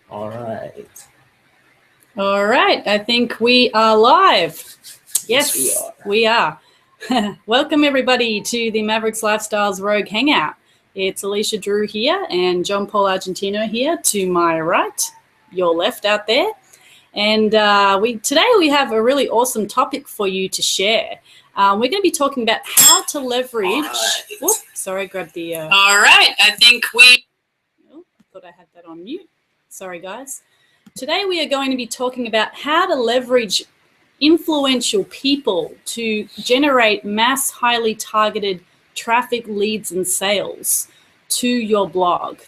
All right. All right. I think we are live. Yes, we are. Welcome, everybody, to the Mavericks Lifestyles Rogue Hangout. It's Alicia Drew here and John Paul Argentino here to my right, your left out there. And today we have a really awesome topic for you to share. We're going to be talking about how to leverage. Whoop, sorry, I grabbed the. All right. I think we. Oh, I thought I had that on mute. Sorry, guys. Today we are going to be talking about how to leverage influential people to generate mass, highly targeted traffic, leads, and sales to your blog.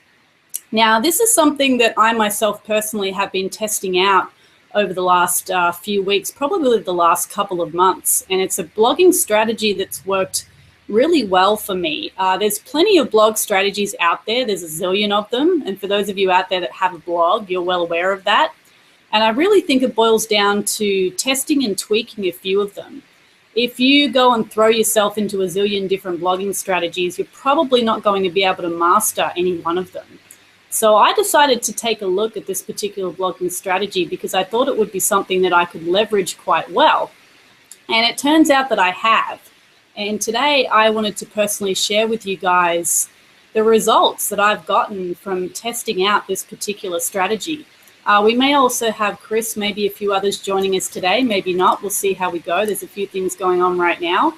Now, this is something that I myself personally have been testing out over the last few weeks, probably the last couple of months, and it's a blogging strategy that's worked really well for me. There's plenty of blog strategies out there. There's a zillion of them, and for those of you out there that have a blog, you're well aware of that. And I really think it boils down to testing and tweaking a few of them. If you go and throw yourself into a zillion different blogging strategies, you're probably not going to be able to master any one of them. So I decided to take a look at this particular blogging strategy because I thought it would be something that I could leverage quite well. And it turns out that I have. And today I wanted to personally share with you guys the results that I've gotten from testing out this particular strategy. We may also have Chris, maybe a few others joining us today, maybe not. We'll see how we go. There's a few things going on right now.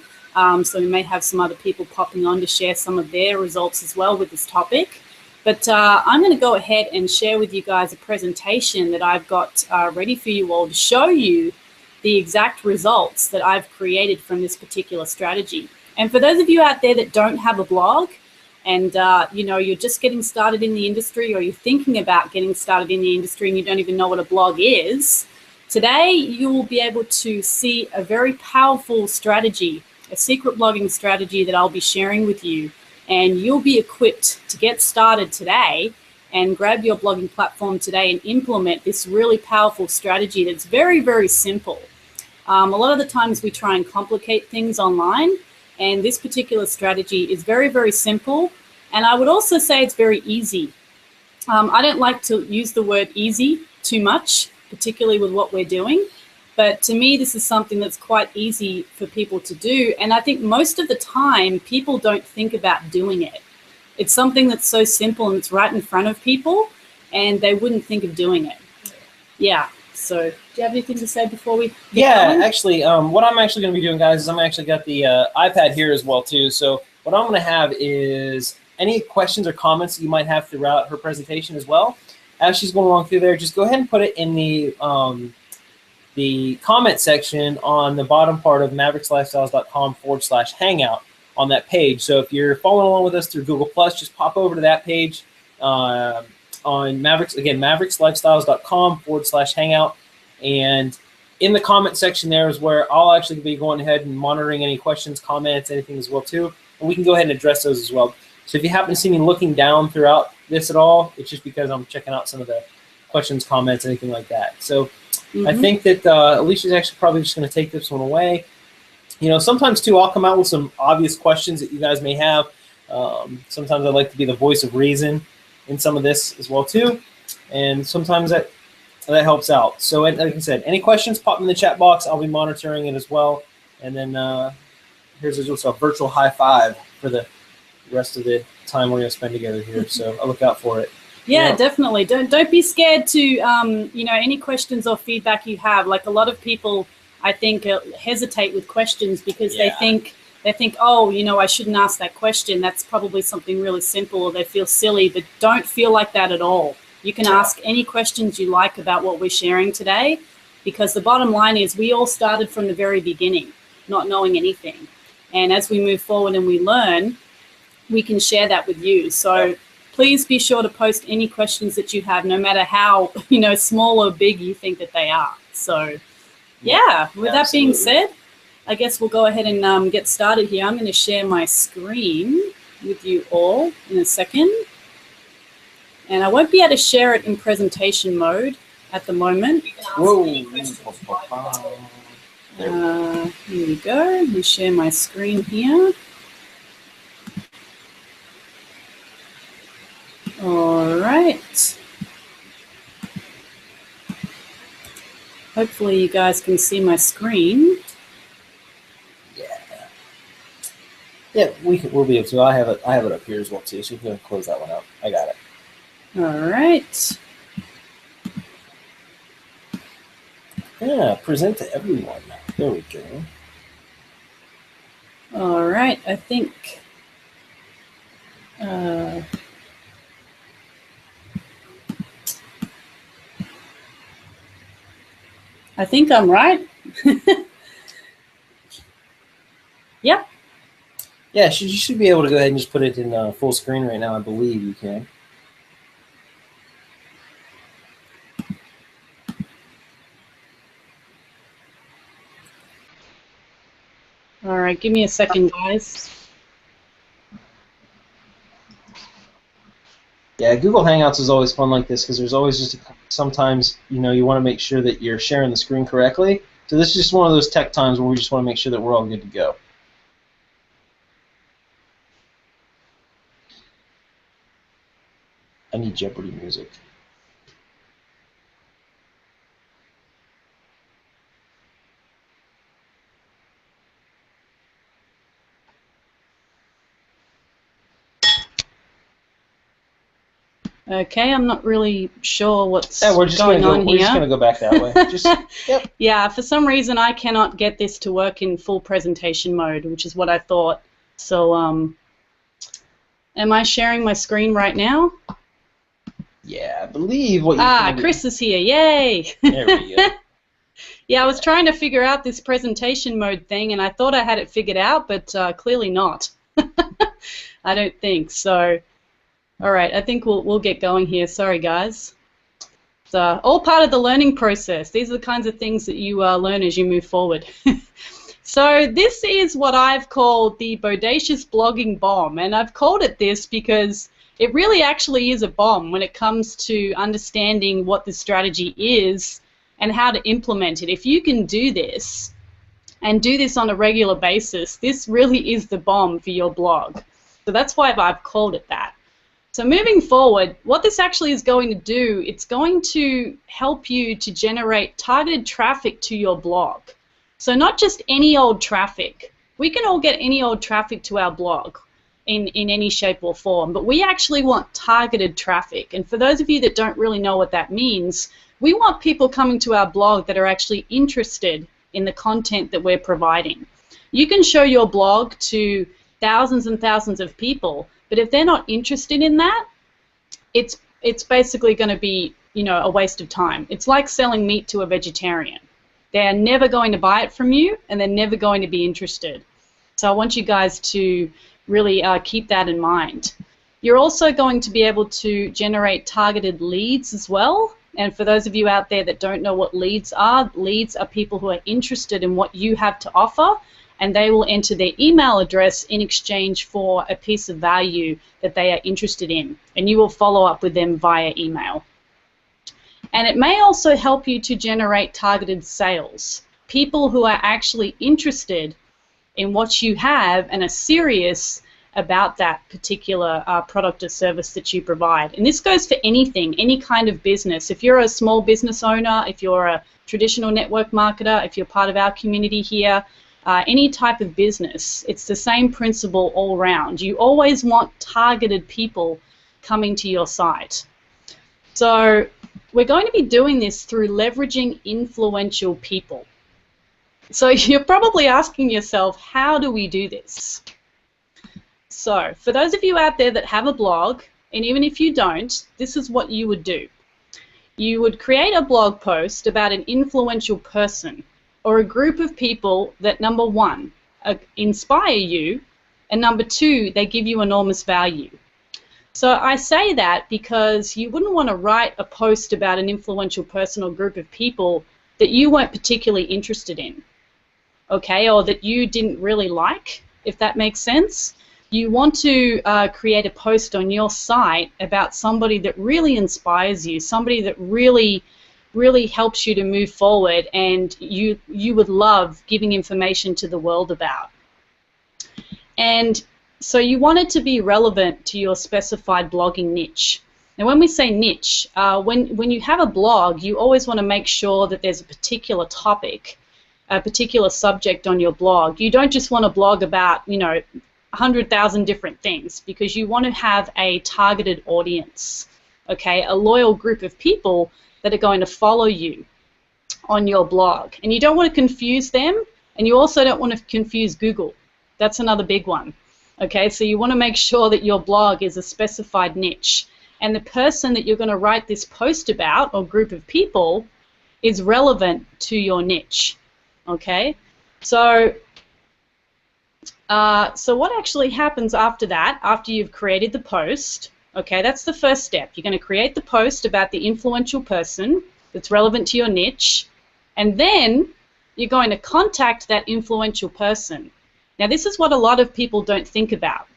So we may have some other people popping on to share some of their results as well with this topic. But I'm going to go ahead and share with you guys a presentation that I've got ready for you all to show you the exact results that I've created from this particular strategy. And for those of you out there that don't have a blog and you're just getting started in the industry, or you're thinking about getting started in the industry and you don't even know what a blog is, today you will be able to see a very powerful strategy, a secret blogging strategy that I'll be sharing with you. And you'll be equipped to get started today and grab your blogging platform today and implement this really powerful strategy that's very, very simple. A lot of the times we try and complicate things online, and this particular strategy is very, very simple. And I would also say it's very easy. I don't like to use the word easy too much, particularly with what we're doing. But to me, this is something that's quite easy for people to do. And I think most of the time, people don't think about doing it. It's something that's so simple and it's right in front of people, and they wouldn't think of doing it. Yeah. So do you have anything to say before we get going? Actually, what I'm actually going to be doing, guys, is I'm actually got the iPad here as well, too. So what I'm going to have is any questions or comments that you might have throughout her presentation as well. As she's going along through there, just go ahead and put it in the comment section on the bottom part of mavericklifestyles.com/hangout on that page. So if you're following along with us through Google+, just pop over to that page on Mavericks, again, mavericklifestyles.com/hangout. And in the comment section there is where I'll actually be going ahead and monitoring any questions, comments, anything as well too. And we can go ahead and address those as well. So if you happen to see me looking down throughout this at all, it's just because I'm checking out some of the questions, comments, anything like that. So I think that Alicia's actually probably just going to take this one away. Sometimes, too, I'll come out with some obvious questions that you guys may have. Sometimes I like to be the voice of reason in some of this as well, too. And sometimes that helps out. So, like I said, any questions, pop them in the chat box. I'll be monitoring it as well. And then here's just a virtual high five for the rest of the time we're going to spend together here. So I'll look out for it. Yeah, definitely. Don't be scared to, any questions or feedback you have. Like a lot of people, I think, hesitate with questions because they think, oh, I shouldn't ask that question. That's probably something really simple, or they feel silly, but don't feel like that at all. You can ask any questions you like about what we're sharing today, because the bottom line is we all started from the very beginning, not knowing anything. And as we move forward and we learn, we can share that with you. So please be sure to post any questions that you have, no matter how, small or big you think that they are. So, with that being said, I guess we'll go ahead and get started here. I'm going to share my screen with you all in a second. And I won't be able to share it in presentation mode at the moment. Whoa. Here we go. Let me share my screen here. All right. Hopefully you guys can see my screen. Yeah, we'll be able to. I have it up here as well too, so you can close that one out. I got it. All right. Yeah, present to everyone. There we go. All right, I think. I think I'm right. Yep. Yeah, you should be able to go ahead and just put it in full screen right now. I believe you can. All right, give me a second, guys. Yeah, Google Hangouts is always fun like this because there's always just sometimes you want to make sure that you're sharing the screen correctly. So this is just one of those tech times where we just want to make sure that we're all good to go. I need Jeopardy music. Okay, I'm not really sure what's we're just going on here. We're just going to go back that way. Yep. Yeah, for some reason I cannot get this to work in full presentation mode, which is what I thought. So, am I sharing my screen right now? Yeah, I believe what you Chris is here. Yay! There we go. Yeah, I was trying to figure out this presentation mode thing, and I thought I had it figured out, but clearly not. I don't think so. All right, I think we'll get going here. Sorry, guys. It's all part of the learning process. These are the kinds of things that you learn as you move forward. So this is what I've called the bodacious blogging bomb, and I've called it this because it really actually is a bomb when it comes to understanding what the strategy is and how to implement it. If you can do this and do this on a regular basis, this really is the bomb for your blog. So that's why I've called it that. So moving forward, what this actually is going to do, it's going to help you to generate targeted traffic to your blog. So not just any old traffic. We can all get any old traffic to our blog in any shape or form, but we actually want targeted traffic. And for those of you that don't really know what that means, we want people coming to our blog that are actually interested in the content that we're providing. You can show your blog to thousands and thousands of people, but if they're not interested in that, it's basically going to be, a waste of time. It's like selling meat to a vegetarian. They're never going to buy it from you, and they're never going to be interested. So I want you guys to really keep that in mind. You're also going to be able to generate targeted leads as well. And for those of you out there that don't know what leads are people who are interested in what you have to offer, and they will enter their email address in exchange for a piece of value that they are interested in, and you will follow up with them via email. And it may also help you to generate targeted sales, people who are actually interested in what you have and are serious about that particular product or service that you provide. And this goes for anything, any kind of business. If you're a small business owner, if you're a traditional network marketer, if you're part of our community here, any type of business, it's the same principle all around. You always want targeted people coming to your site. So we're going to be doing this through leveraging influential people. So you're probably asking yourself, how do we do this? So for those of you out there that have a blog, and even if you don't, this is what you would do. You would create a blog post about an influential person or a group of people that, number one, inspire you, and number two, they give you enormous value. So I say that because you wouldn't want to write a post about an influential person or group of people that you weren't particularly interested in, okay, or that you didn't really like, if that makes sense. You want to create a post on your site about somebody that really inspires you, somebody that really helps you to move forward and you would love giving information to the world about. And so you want it to be relevant to your specified blogging niche. Now, when we say niche, when you have a blog, you always want to make sure that there's a particular topic, a particular subject on your blog. You don't just want to blog about, 100,000 different things, because you want to have a targeted audience, okay, a loyal group of people that are going to follow you on your blog. And you don't want to confuse them, and you also don't want to confuse Google. That's another big one, okay? So you want to make sure that your blog is a specified niche, and the person that you're going to write this post about, or group of people, is relevant to your niche, okay? So what actually happens after that, after you've created the post, okay, that's the first step. You're going to create the post about the influential person that's relevant to your niche, and then you're going to contact that influential person. Now, this is what a lot of people don't think about.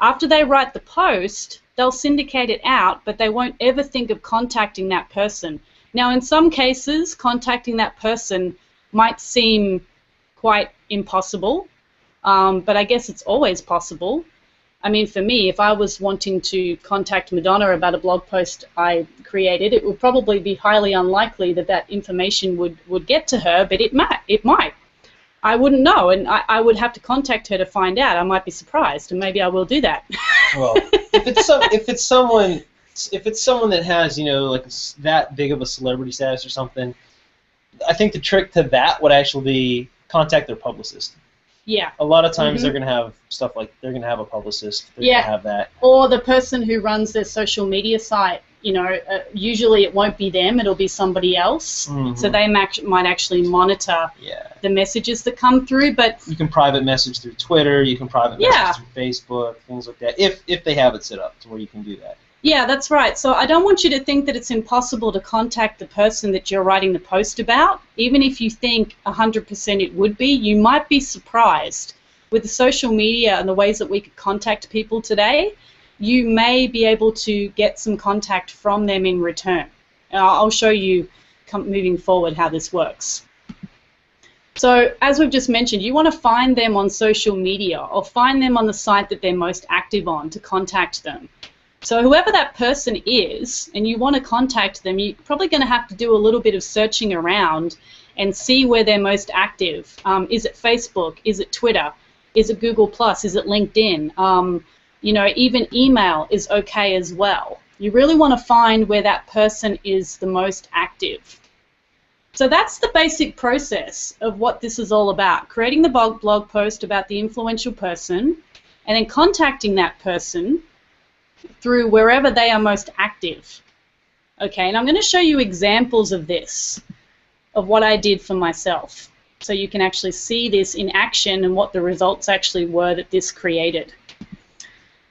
After they write the post, they'll syndicate it out, but they won't ever think of contacting that person. Now, in some cases, contacting that person might seem quite impossible, but I guess it's always possible. I mean, for me, if I was wanting to contact Madonna about a blog post I created, it would probably be highly unlikely that that information would get to her, but it might. I wouldn't know, and I would have to contact her to find out. I might be surprised, and maybe I will do that. Well, if it's someone that has, like that big of a celebrity status or something, I think the trick to that would actually be contact their publicist. Yeah. A lot of times they're going to have stuff like, they're going to have a publicist. They're going to have that. Or the person who runs their social media site. Usually it won't be them, it'll be somebody else. So they might actually monitor the messages that come through. But you can private message through Twitter, you can private message through Facebook, things like that, if they have it set up to where you can do that. Yeah, that's right. So I don't want you to think that it's impossible to contact the person that you're writing the post about. Even if you think 100% it would be, you might be surprised. With the social media and the ways that we could contact people today, you may be able to get some contact from them in return. I'll show you moving forward how this works. So as we've just mentioned, you want to find them on social media or find them on the site that they're most active on to contact them. So whoever that person is, and you want to contact them, you're probably going to have to do a little bit of searching around and see where they're most active. Is it Facebook? Is it Twitter? Is it Google+? Is it LinkedIn? Even email is okay as well. You really want to find where that person is the most active. So that's the basic process of what this is all about. Creating the blog post about the influential person, and then contacting that person through wherever they are most active. Okay, and I'm going to show you examples of this, of what I did for myself, so you can actually see this in action and what the results actually were that this created.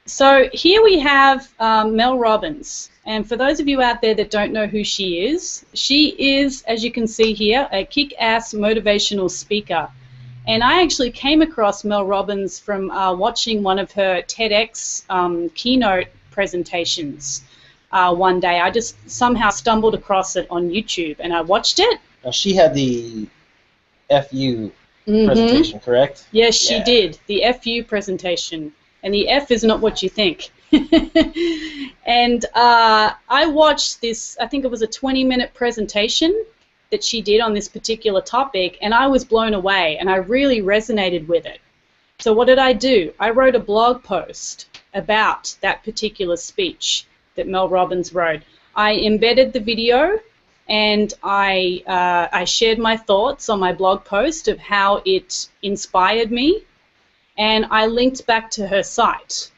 So here we have Mel Robbins, and for those of you out there that don't know who she is, as you can see here, a kick-ass motivational speaker. And I actually came across Mel Robbins from watching one of her TEDx keynote presentations one day. I just somehow stumbled across it on YouTube, and I watched it. Now, she had the FU presentation, correct? Yes, she did, the FU presentation. And the F is not what you think. And I watched this, I think it was a 20-minute presentation that she did on this particular topic, and I was blown away, and I really resonated with it. So what did I do? I wrote a blog post about that particular speech that Mel Robbins wrote. I embedded the video, and I shared my thoughts on my blog post of how it inspired me, and I linked back to her site,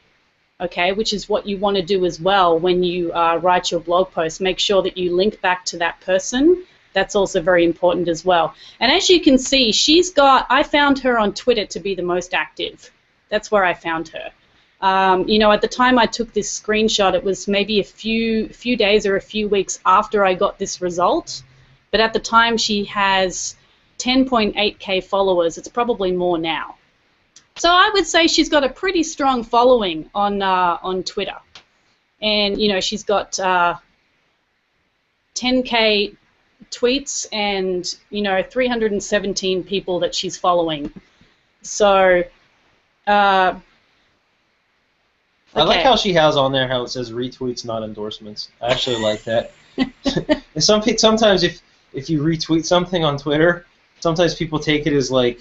okay, which is what you want to do as well when you write your blog post. Make sure that you link back to that person. That's also very important as well. And as you can see, I found her on Twitter to be the most active. That's where I found her. At the time I took this screenshot, it was maybe a few days or a few weeks after I got this result. But at the time, she has 10.8K followers. It's probably more now. So I would say she's got a pretty strong following on Twitter. And, she's got 10K tweets and, 317 people that she's following. So, I like how she has on there how it says retweets, not endorsements. I actually like that. Sometimes if you retweet something on Twitter, sometimes people take it as like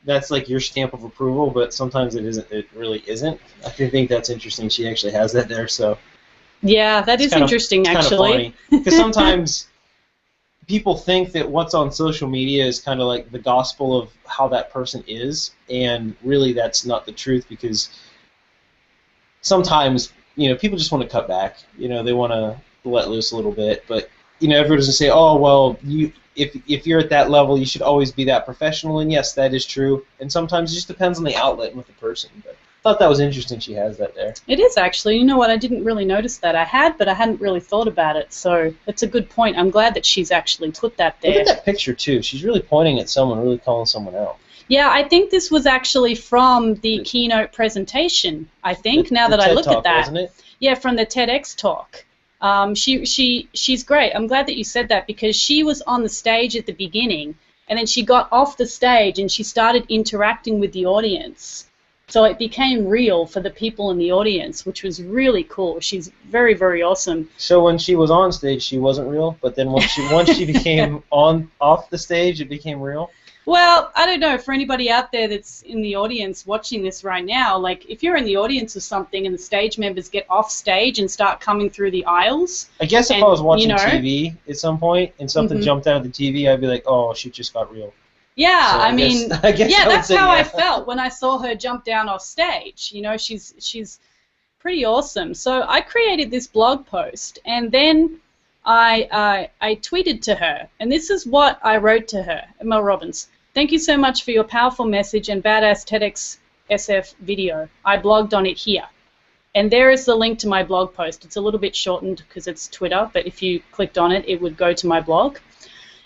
that's like your stamp of approval, but sometimes it isn't. It really isn't. I think that's interesting. She actually has that there, so yeah, that is interesting actually. Because sometimes people think that what's on social media is kind of like the gospel of how that person is, and really that's not the truth, because sometimes, people just want to cut back. They want to let loose a little bit, but, everyone's going to say, oh, well, if you're at that level, you should always be that professional, and yes, that is true, and sometimes it just depends on the outlet and with the person, but I thought that was interesting she has that there. It is, actually. You know what, I didn't really notice that. I had, but I hadn't really thought about it, so it's a good point. I'm glad that she's actually put that there. Look at that picture, too. She's really pointing at someone, really calling someone out. Yeah, I think this was actually from the keynote presentation, I think, now that I look at that. Wasn't it? Yeah, from the TEDx talk. She's great. I'm glad that you said that, because she was on the stage at the beginning, and then she got off the stage and she started interacting with the audience. So it became real for the people in the audience, which was really cool. She's very, very awesome. So when she was on stage, she wasn't real, but then once she became off the stage, it became real? Well, I don't know, for anybody out there that's in the audience watching this right now, like if you're in the audience of something and the stage members get off stage and start coming through the aisles. I guess if I was watching TV at some point and something jumped out of the TV, I'd be like, oh, shit just got real. Yeah, so I guess that's how I felt when I saw her jump down off stage. She's pretty awesome. So I created this blog post, and then I tweeted to her, and this is what I wrote to her. Mel Robbins, thank you so much for your powerful message and badass TEDx SF video. I blogged on it here. And there is the link to my blog post. It's a little bit shortened because it's Twitter, but if you clicked on it, it would go to my blog.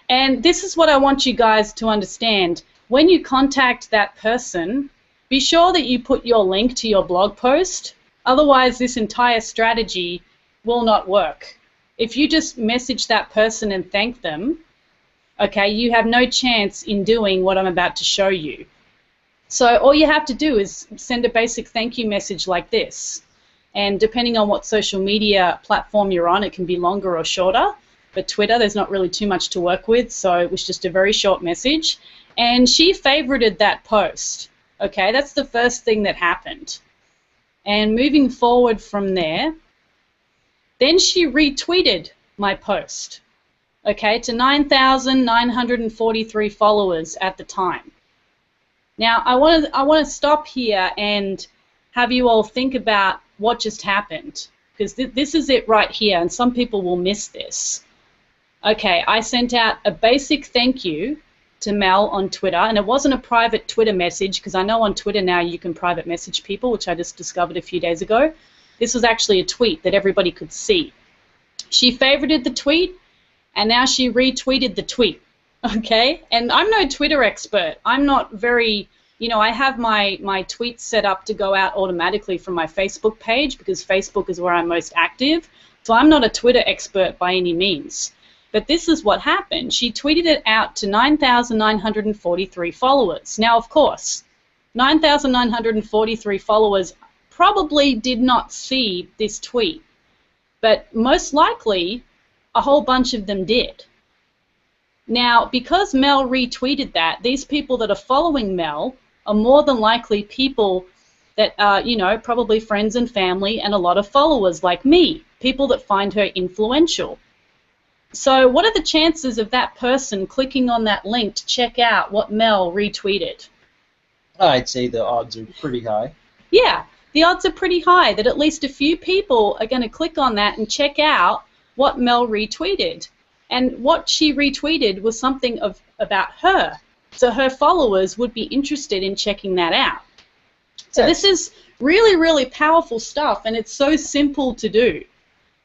And this is what I want you guys to understand. When you contact that person, be sure that you put your link to your blog post. Otherwise, this entire strategy will not work. If you just message that person and thank them, okay, you have no chance in doing what I'm about to show you. So all you have to do is send a basic thank you message like this. And depending on what social media platform you're on, it can be longer or shorter. But Twitter, there's not really too much to work with, so it was just a very short message. And she favorited that post. Okay, that's the first thing that happened. And moving forward from there, then she retweeted my post, okay, to 9,943 followers at the time. Now, I want to stop here and have you all think about what just happened, because this is it right here, and some people will miss this. Okay, I sent out a basic thank you to Mel on Twitter, and it wasn't a private Twitter message, because I know on Twitter now you can private message people, which I just discovered a few days ago. This was actually a tweet that everybody could see. She favorited the tweet, and now she retweeted the tweet, okay? And I'm no Twitter expert. I'm not very, I have my tweets set up to go out automatically from my Facebook page, because Facebook is where I'm most active, so I'm not a Twitter expert by any means. But this is what happened. She tweeted it out to 9,943 followers. Now, of course, 9,943 followers probably did not see this tweet, but most likely a whole bunch of them did. Now, because Mel retweeted that, these people that are following Mel are more than likely people that are, probably friends and family and a lot of followers like me, people that find her influential. So what are the chances of that person clicking on that link to check out what Mel retweeted? I'd say the odds are pretty high. Yeah, the odds are pretty high that at least a few people are going to click on that and check out what Mel retweeted. And what she retweeted was something about her. So her followers would be interested in checking that out. So this is really, really powerful stuff, and it's so simple to do.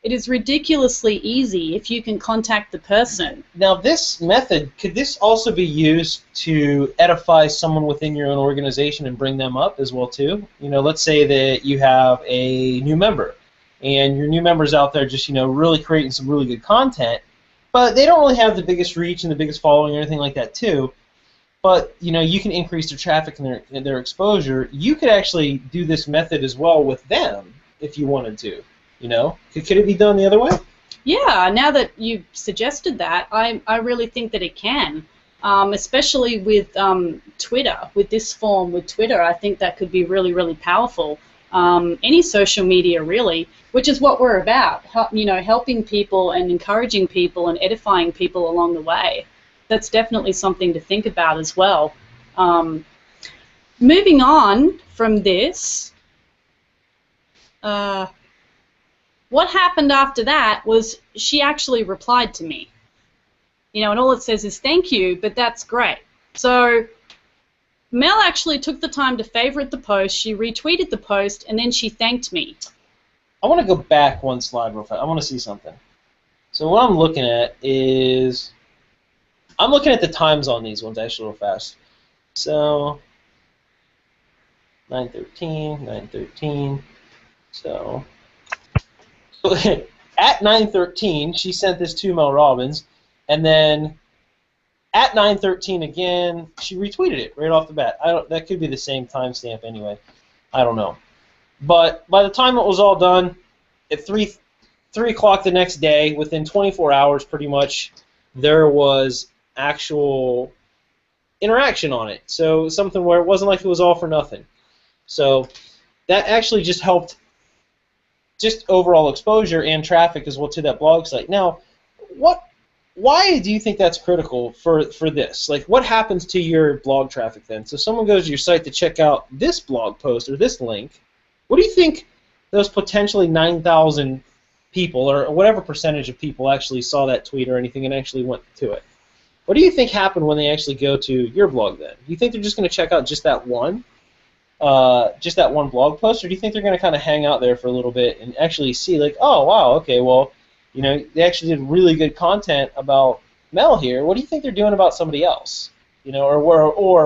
It is ridiculously easy if you can contact the person. Now, this method, could this also be used to edify someone within your own organization and bring them up as well, too? Let's say that you have a new member, and your new member's out there just, really creating some really good content, but they don't really have the biggest reach and the biggest following or anything like that, too. But, you can increase their traffic and their exposure. You could actually do this method as well with them. if you wanted to. You know, could it be done the other way? Yeah, now that you've suggested that, I really think that it can, especially with Twitter, with this form with Twitter. I think that could be really, really powerful. Any social media, really, which is what we're about, you know, helping people and encouraging people and edifying people along the way. That's definitely something to think about as well. Moving on from this, what happened after that was she actually replied to me. You know, and all it says is thank you, but that's great. So Mel actually took the time to favorite the post, she retweeted the post, and then she thanked me. I want to go back one slide real fast. I want to see something. So what I'm looking at is, I'm looking at the times on these ones actually real fast. So 9:13, 9:13. So at 9:13, she sent this to Mel Robbins, and then at 9:13 again, she retweeted it right off the bat. That could be the same timestamp anyway. I don't know. But by the time it was all done, at 3 o'clock the next day, within 24 hours pretty much, there was actual interaction on it. So something where it wasn't like it was all for nothing. So that actually just helped just overall exposure and traffic as well to that blog site. Now, why do you think that's critical for this? Like, what happens to your blog traffic then? So someone goes to your site to check out this blog post or this link. What do you think those potentially 9,000 people or whatever percentage of people actually saw that tweet or anything and actually went to it? What do you think happened when they actually go to your blog then? Do you think they're just going to check out just that one blog post, or do you think they're going to kind of hang out there for a little bit and actually see, like, oh, wow, okay, well, you know, they actually did really good content about Mel here. What do you think they're doing about somebody else? You know, or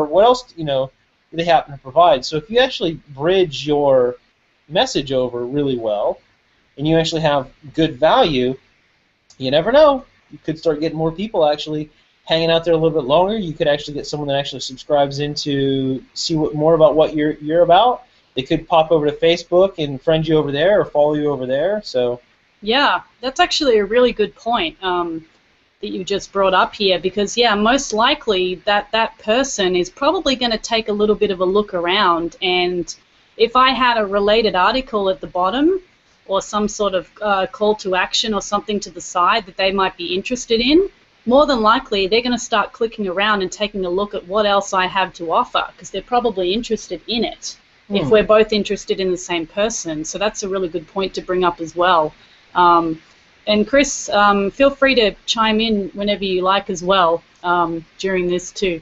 what else, you know, do they happen to provide? So if you actually bridge your message over really well and you actually have good value, you never know. You could start getting more people actually hanging out there a little bit longer. You could actually get someone that actually subscribes in to see more about what you're about. They could pop over to Facebook and friend you over there or follow you over there. So yeah, that's actually a really good point that you just brought up here, because yeah, most likely that person is probably going to take a little bit of a look around, and if I had a related article at the bottom or some sort of call to action or something to the side that they might be interested in, more than likely they're going to start clicking around and taking a look at what else I have to offer, because they're probably interested in it if we're both interested in the same person. So that's a really good point to bring up as well. And Chris, feel free to chime in whenever you like as well during this too.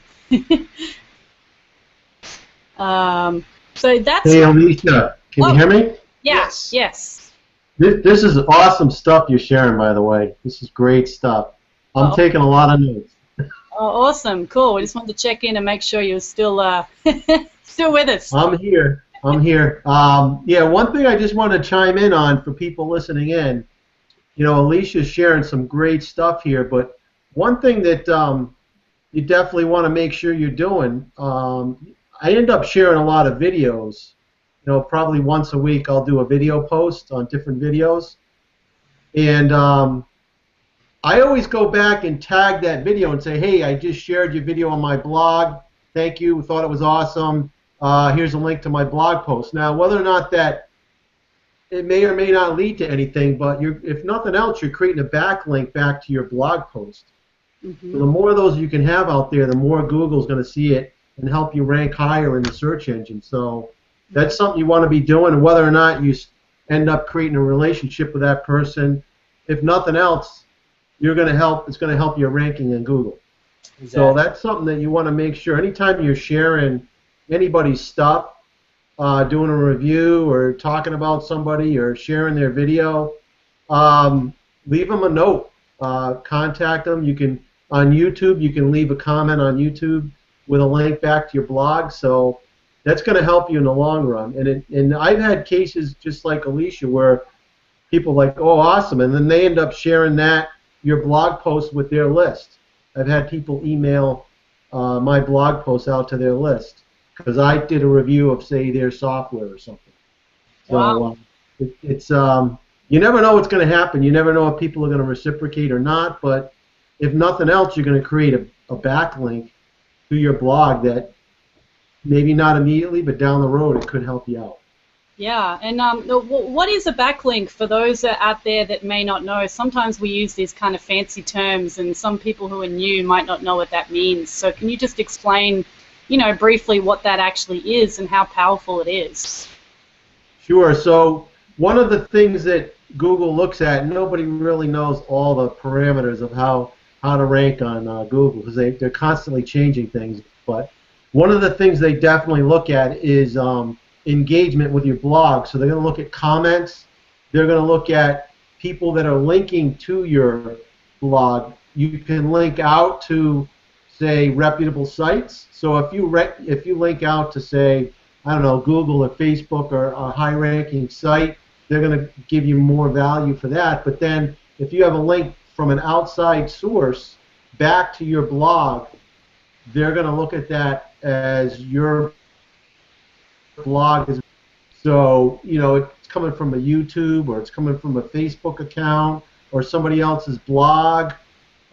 So that's... Hey, Alicia, can you hear me? Yes. Yes. This is awesome stuff you're sharing, by the way. This is great stuff. I'm taking a lot of notes. Oh, awesome. Cool. We just wanted to check in and make sure you're still still with us. I'm here. I'm here. Yeah, one thing I just want to chime in on for people listening in, you know, Alicia's sharing some great stuff here, but one thing that you definitely want to make sure you're doing, I end up sharing a lot of videos. You know, probably once a week I'll do a video post on different videos. And I always go back and tag that video and say, hey, I just shared your video on my blog. Thank you. Thought it was awesome. Here's a link to my blog post. Now, whether or not that it may or may not lead to anything, but if nothing else, you're creating a backlink back to your blog post. Mm-hmm. So the more of those you can have out there, the more Google's going to see it and help you rank higher in the search engine. So that's something you want to be doing, and whether or not you end up creating a relationship with that person, if nothing else, you're going to help. It's going to help your ranking in Google. Exactly. So that's something that you want to make sure. Anytime you're sharing anybody's stuff, doing a review or talking about somebody or sharing their video, leave them a note. Contact them. You can on YouTube. You can leave a comment on YouTube with a link back to your blog. So that's going to help you in the long run. And I've had cases just like Alicia where people are like, oh, awesome, and then they end up sharing your blog post with their list. I've had people email my blog post out to their list because I did a review of, say, their software or something. So wow. It's you never know what's going to happen. You never know if people are going to reciprocate or not. But if nothing else, you're going to create a backlink to your blog that maybe not immediately, but down the road it could help you out. Yeah, and what is a backlink for those out there that may not know? Sometimes we use these kind of fancy terms, and some people who are new might not know what that means. So can you just explain, briefly what that actually is and how powerful it is? Sure. So one of the things that Google looks at, nobody really knows all the parameters of how to rank on Google, because they're constantly changing things. But one of the things they definitely look at is engagement with your blog. So they're going to look at comments. They're going to look at people that are linking to your blog. You can link out to, say, reputable sites. So if you link out to, say, I don't know, Google or Facebook or a high-ranking site, they're going to give you more value for that. But then if you have a link from an outside source back to your blog, they're going to look at that as your blog is. So, it's coming from a YouTube, or it's coming from a Facebook account, or somebody else's blog.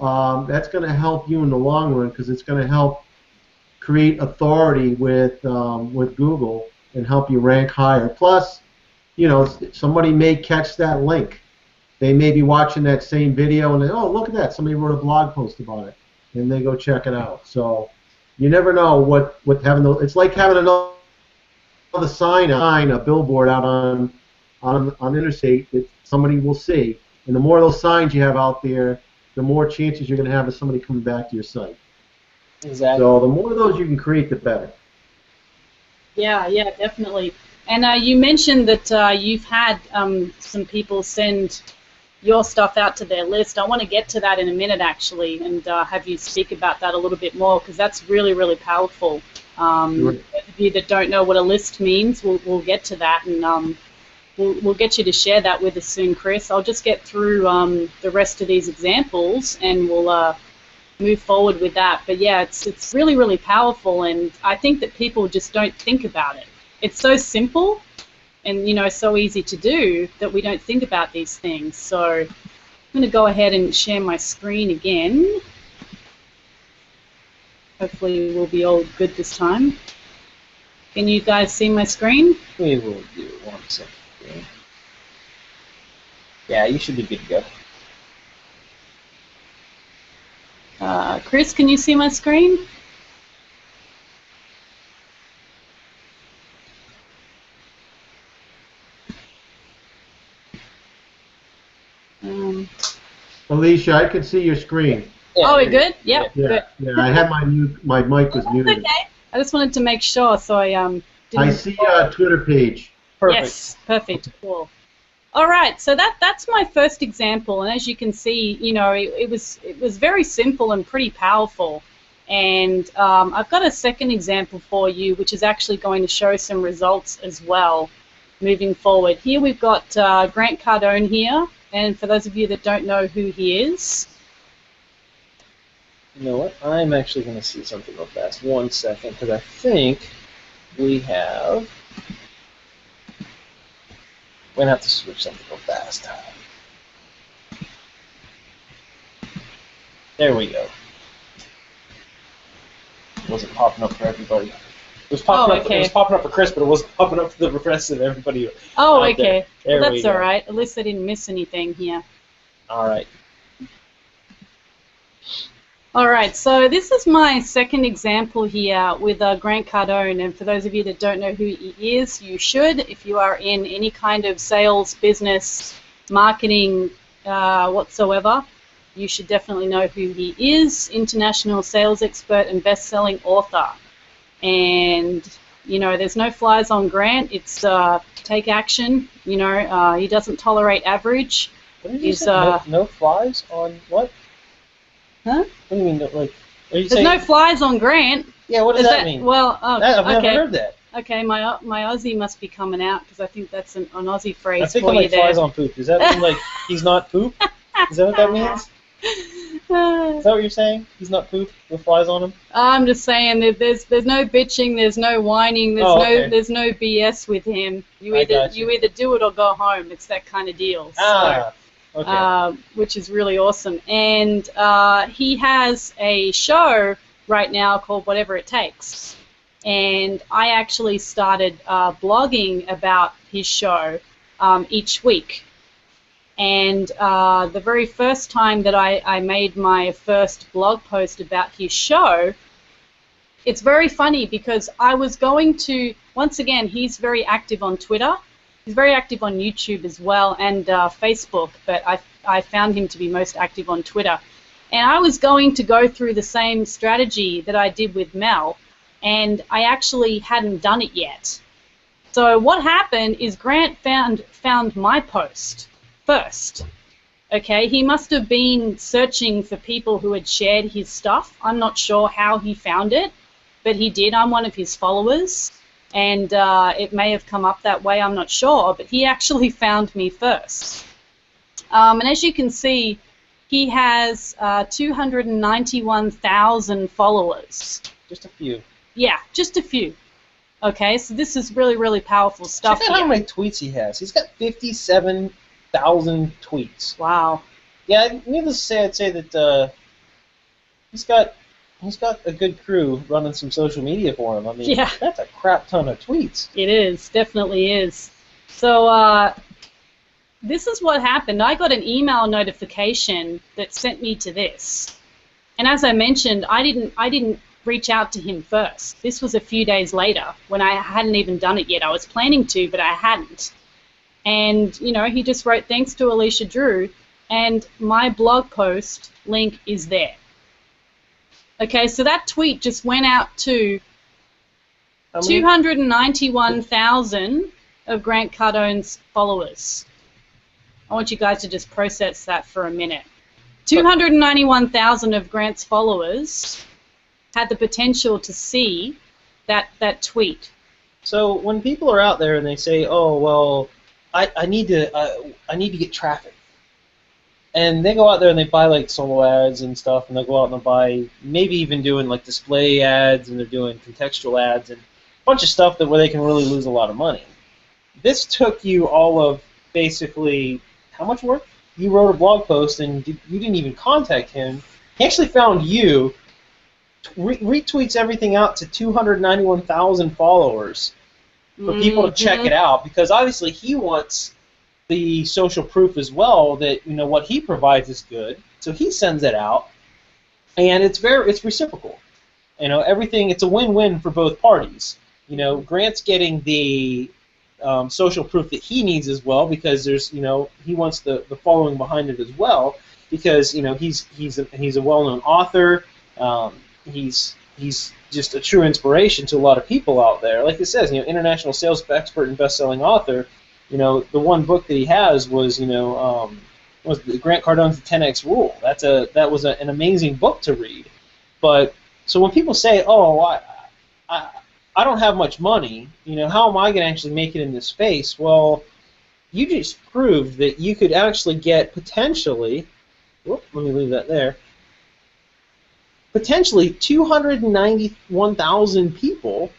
That's going to help you in the long run, because it's going to help create authority with Google and help you rank higher. Plus, somebody may catch that link. They may be watching that same video and they, oh, look at that, somebody wrote a blog post about it, and they go check it out. So you never know what having it's like having another sign, a billboard out on interstate that somebody will see. And the more of those signs you have out there, the more chances you're going to have of somebody coming back to your site. Exactly. So the more of those you can create, the better. Yeah, definitely. And you mentioned that you've had some people send your stuff out to their list. I want to get to that in a minute, actually, and have you speak about that a little bit more, because that's really, really powerful. Sure. Those of you that don't know what a list means, we'll get to that, and we'll get you to share that with us soon, Chris. I'll just get through the rest of these examples, and we'll move forward with that. But yeah, it's really, really powerful, and I think that people just don't think about it. It's so simple and so easy to do that we don't think about these things. So I'm going to go ahead and share my screen again. Hopefully we'll be all good this time. Can you guys see my screen? We will do 1 second. Yeah, you should be good to go. Chris, can you see my screen? Alicia, I can see your screen. Yeah, Oh, we're good? Yep, Yeah, good. yeah. I had my mic was muted. Okay. I just wanted to make sure, so I didn't... I see a Twitter page. Perfect. Yes, perfect. Cool. All right, so that's my first example, and as you can see, it was very simple and pretty powerful. And I've got a second example for you, which is actually going to show some results as well, moving forward. Here we've got Grant Cardone here, and for those of you that don't know who he is, You know what? I'm actually going to see something real fast. 1 second, because I think we have... We're going to have to switch something real fast. There we go. It wasn't popping up for everybody. It was popping up. okay. It was popping up for Chris, but it wasn't popping up for the rest of everybody. oh, out okay. There Well, we that's go. all right. At least I didn't miss anything here. All right. All right, so this is my second example here with Grant Cardone, and for those of you that don't know who he is, you should. If you are in any kind of sales, business, marketing, whatsoever, you should definitely know who he is. International sales expert and best-selling author. And, there's no flies on Grant. It's take action. He doesn't tolerate average. What did you say? No flies on what? Huh? What do you mean? Are you There's saying? no flies on Grant. Yeah, what does that mean? Well, I've okay. never heard that. Okay, my Aussie must be coming out because I think that's an Aussie phrase I think for I'm you like there. flies on poop. Does that mean like he's not poop? Is that what that means? Is that what you're saying? He's not poop with flies on him? I'm just saying that there's no bitching, there's no whining, there's no BS with him. You either do it or go home. It's that kind of deal. Okay. Which is really awesome. And he has a show right now called Whatever It Takes. And I actually started blogging about his show each week. And the very first time that I made my first blog post about his show, it's very funny because I was going to, once again, he's very active on Twitter. He's very active on YouTube as well and Facebook, but I found him to be most active on Twitter. And I was going to go through the same strategy that I did with Mel, and I actually hadn't done it yet. So what happened is Grant found my post first. Okay, he must have been searching for people who had shared his stuff. I'm not sure how he found it, but he did. I'm one of his followers. And it may have come up that way, I'm not sure, but he actually found me first. And as you can see, he has 291,000 followers. Just a few. Yeah, just a few. Okay, so this is really, really powerful stuff. Check out how many tweets he has. He's got 57,000 tweets. Wow. Yeah, needless to say, I'd say that he's got a good crew running some social media for him. I mean, yeah. That's a crap ton of tweets. It is, definitely is. So this is what happened. I got an email notification that sent me to this. And as I mentioned, I didn't reach out to him first. This was a few days later when I hadn't even done it yet. I was planning to, but I hadn't. And, you know, he just wrote, "Thanks to Alicia Drew," and my blog post link is there. Okay, so that tweet just went out to 291,000 of Grant Cardone's followers. I want you guys to just process that for a minute. 291,000 of Grant's followers had the potential to see that tweet. So when people are out there and they say, "Oh, well, I need to get traffic," and they go out there and they buy like solo ads and stuff, and they'll go out and they'll buy maybe even doing like display ads, and they're doing contextual ads and a bunch of stuff where they can really lose a lot of money. This took you all of basically how much work? You wrote a blog post and you didn't even contact him. He actually found you, retweets everything out to 291,000 followers for people to check it out, because obviously he wants the social proof as well that, you know, what he provides is good, so he sends it out, and it's reciprocal. You know, everything, it's a win-win for both parties. You know, Grant's getting the social proof that he needs as well, because there's, you know, he wants the following behind it as well, because, you know, he's a well-known author. He's just a true inspiration to a lot of people out there. Like it says, you know, international sales expert and best-selling author. You know, the one book that he has was, you know, was Grant Cardone's The 10X Rule. That was an amazing book to read. But so when people say, "Oh, I don't have much money, you know, how am I going to actually make it in this space?" Well, you just proved that you could actually get potentially, let me leave that there, potentially 291,000 people,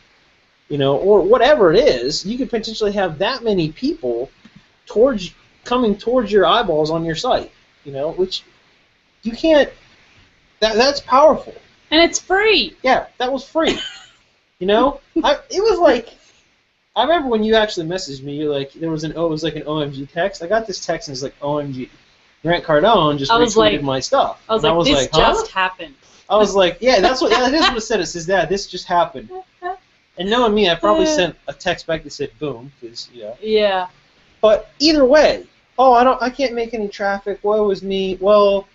you know, or whatever it is. You could potentially have that many people coming towards your eyeballs on your site, you know, which you can't, that's powerful. And it's free. Yeah, that was free. You know, it was like, I remember when you actually messaged me. You're like, it was like an OMG text. I got this text and it's like, "OMG, Grant Cardone just retweeted my stuff." I was like, this just happened. I was like, yeah, that is what it said. It says that this just happened. And knowing me, I probably sent a text back that said "boom," because, you know. Yeah. But either way, I can't make any traffic. Woe is me. Well,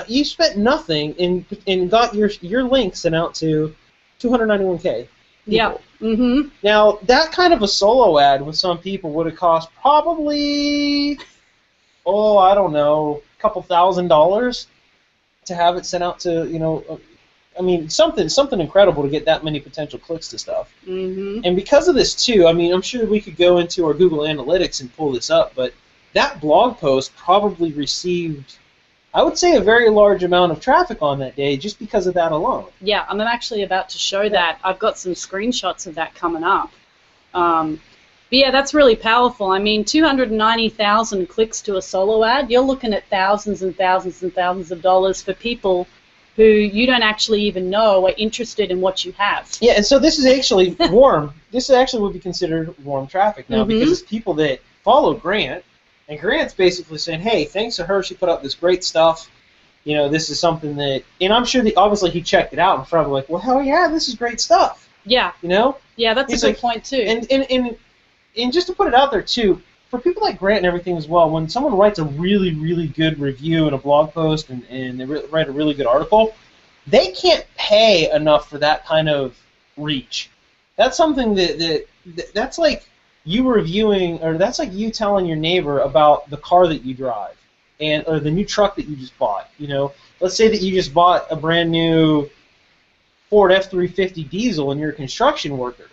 you spent nothing and got your link sent out to 291K. Yeah. Mm-hmm. Now, that kind of a solo ad with some people would have cost probably, I don't know, a couple $1,000 to have it sent out to, you know, I mean, something incredible to get that many potential clicks to stuff. Mm-hmm. And because of this, too, I mean, I'm sure we could go into our Google Analytics and pull this up, but that blog post probably received, I would say a very large amount of traffic on that day just because of that alone. Yeah, I'm actually about to show that. I've got some screenshots of that coming up. But yeah, that's really powerful. I mean, 290,000 clicks to a solo ad. You're looking at thousands and thousands and thousands of dollars for people who you don't actually even know are interested in what you have. Yeah, and so this is actually warm. This actually would be considered warm traffic now because it's people that follow Grant, and Grant's basically saying, hey, thanks to her, she put up this great stuff. You know, this is something that, and I'm sure that obviously he checked it out and probably like, well, hell yeah, this is great stuff. Yeah. You know? Yeah, that's a good point too. And just to put it out there too, for people like Grant and everything as well, when someone writes a really, really good review in a blog post and they write a really good article, they can't pay enough for that kind of reach. That's something that's like you reviewing, or that's like you telling your neighbor about the car that you drive, or the new truck that you just bought. You know, let's say that you just bought a brand new Ford F-350 diesel and you're a construction worker,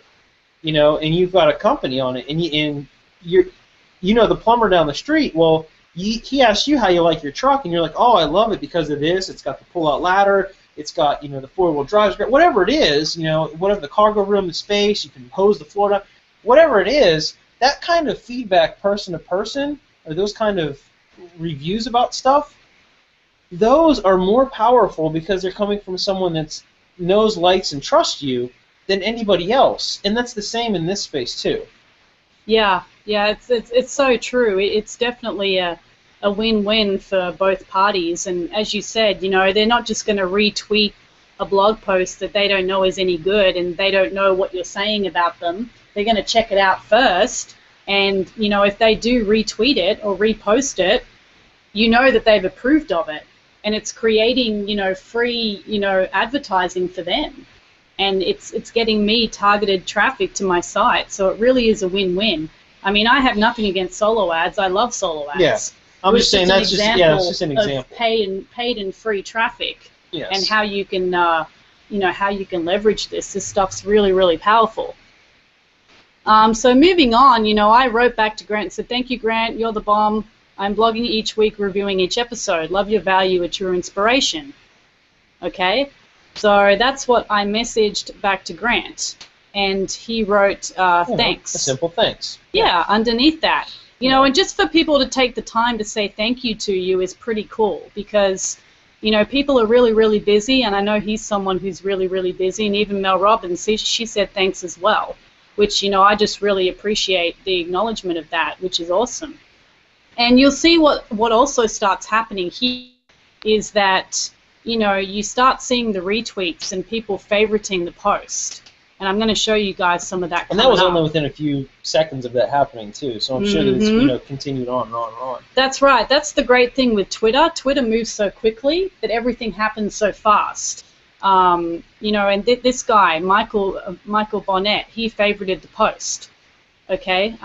you know, and you've got a company on it, and you're the plumber down the street. Well, he asks you how you like your truck, and you're like, oh, I love it because of this. It's got the pull-out ladder. It's got, you know, the four-wheel drive, whatever it is, you know, whatever the cargo room, the space, you can hose the floor down, whatever it is, that kind of feedback person to person, or those kind of reviews about stuff, those are more powerful because they're coming from someone that knows, likes, and trusts you than anybody else. And that's the same in this space too. Yeah, it's so true. It's definitely a win-win for both parties. And as you said, you know, they're not just going to retweet a blog post that they don't know is any good and they don't know what you're saying about them. They're going to check it out first. And, you know, if they do retweet it or repost it, you know that they've approved of it. And it's creating, you know, free, you know, advertising for them. And it's getting me targeted traffic to my site, so it really is a win-win. I mean, I have nothing against solo ads. I love solo ads. Yeah, I'm just saying that's just an example of paid and free traffic. Yes. And how you can how you can leverage this. This stuff's really, really powerful. So moving on, you know, I wrote back to Grant and said, thank you, Grant. You're the bomb. I'm blogging each week, reviewing each episode. Love your value. It's your inspiration. Okay. So that's what I messaged back to Grant, and he wrote thanks. A simple thanks. Yeah, underneath that. You know, and just for people to take the time to say thank you to you is pretty cool because, you know, people are really, really busy, and I know he's someone who's really, really busy, and even Mel Robbins, she said thanks as well, which, you know, I just really appreciate the acknowledgement of that, which is awesome. And you'll see what also starts happening here is that, you know, you start seeing the retweets and people favoriting the post. And I'm going to show you guys some of that. And that was only within a few seconds of that happening, too. So I'm sure that it's, you know, continued on and on and on. That's right. That's the great thing with Twitter. Twitter moves so quickly that everything happens so fast. You know, and this guy, Michael Bonnet, he favorited the post. Okay.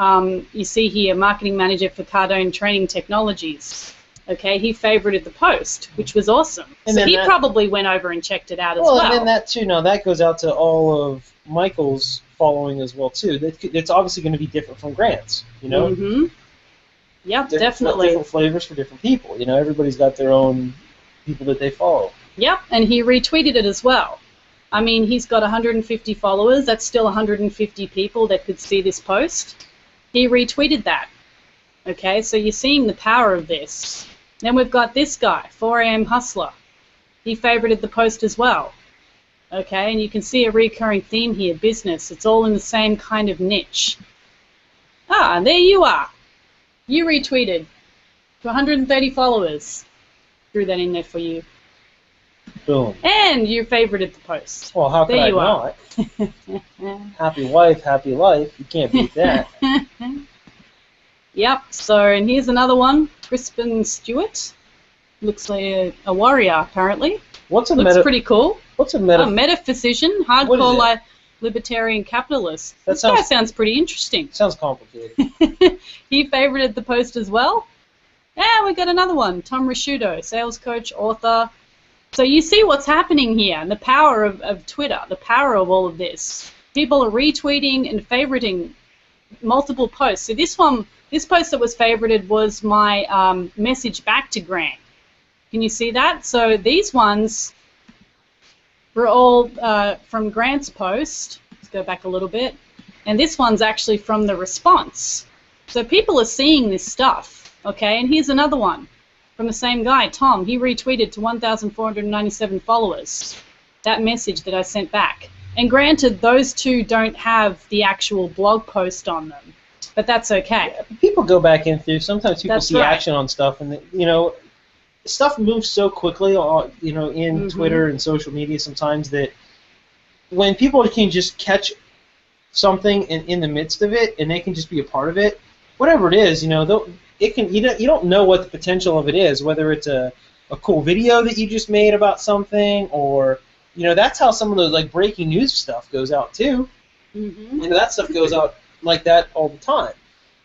You see here, marketing manager for Cardone Training Technologies. Okay, he favorited the post, which was awesome. And so he probably went over and checked it out as well. Well, and then that too. Now that goes out to all of Michael's following as well too. It's obviously going to be different from Grant's. You know. Mm-hmm. Yep, definitely. Different flavors for different people. You know, everybody's got their own people that they follow. Yep, and he retweeted it as well. I mean, he's got 150 followers. That's still 150 people that could see this post. He retweeted that. Okay, so you're seeing the power of this. Then we've got this guy, 4 AM Hustler. He favorited the post as well. Okay, and you can see a recurring theme here, business. It's all in the same kind of niche. Ah, there you are. You retweeted to 130 followers. Threw that in there for you. Boom. And you favorited the post. Well, how could I not? Happy wife, happy life. You can't beat that. Yep, so, and here's another one, Crispin Stewart. Looks like a warrior, apparently. Looks pretty cool. What's a metaphysician, hardcore libertarian capitalist. This guy sounds pretty interesting. Sounds complicated. He favorited the post as well. Yeah, we got another one, Tom Risciuto, sales coach, author. So you see what's happening here, and the power of Twitter, the power of all of this. People are retweeting and favoriting multiple posts. So this post that was favorited was my message back to Grant. Can you see that? So these ones were all from Grant's post. Let's go back a little bit. And this one's actually from the response. So people are seeing this stuff, okay? And here's another one from the same guy, Tom. He retweeted to 1,497 followers that message that I sent back. And granted, those two don't have the actual blog post on them, but that's okay. Yeah, people go back in through. Sometimes people That's see right. action on stuff, and stuff moves so quickly, in Twitter and social media sometimes, that when people can just catch something in the midst of it, and they can just be a part of it, whatever it is, you don't know what the potential of it is, whether it's a cool video that you just made about something, or that's how some of those like breaking news stuff goes out too. That stuff goes out like that all the time.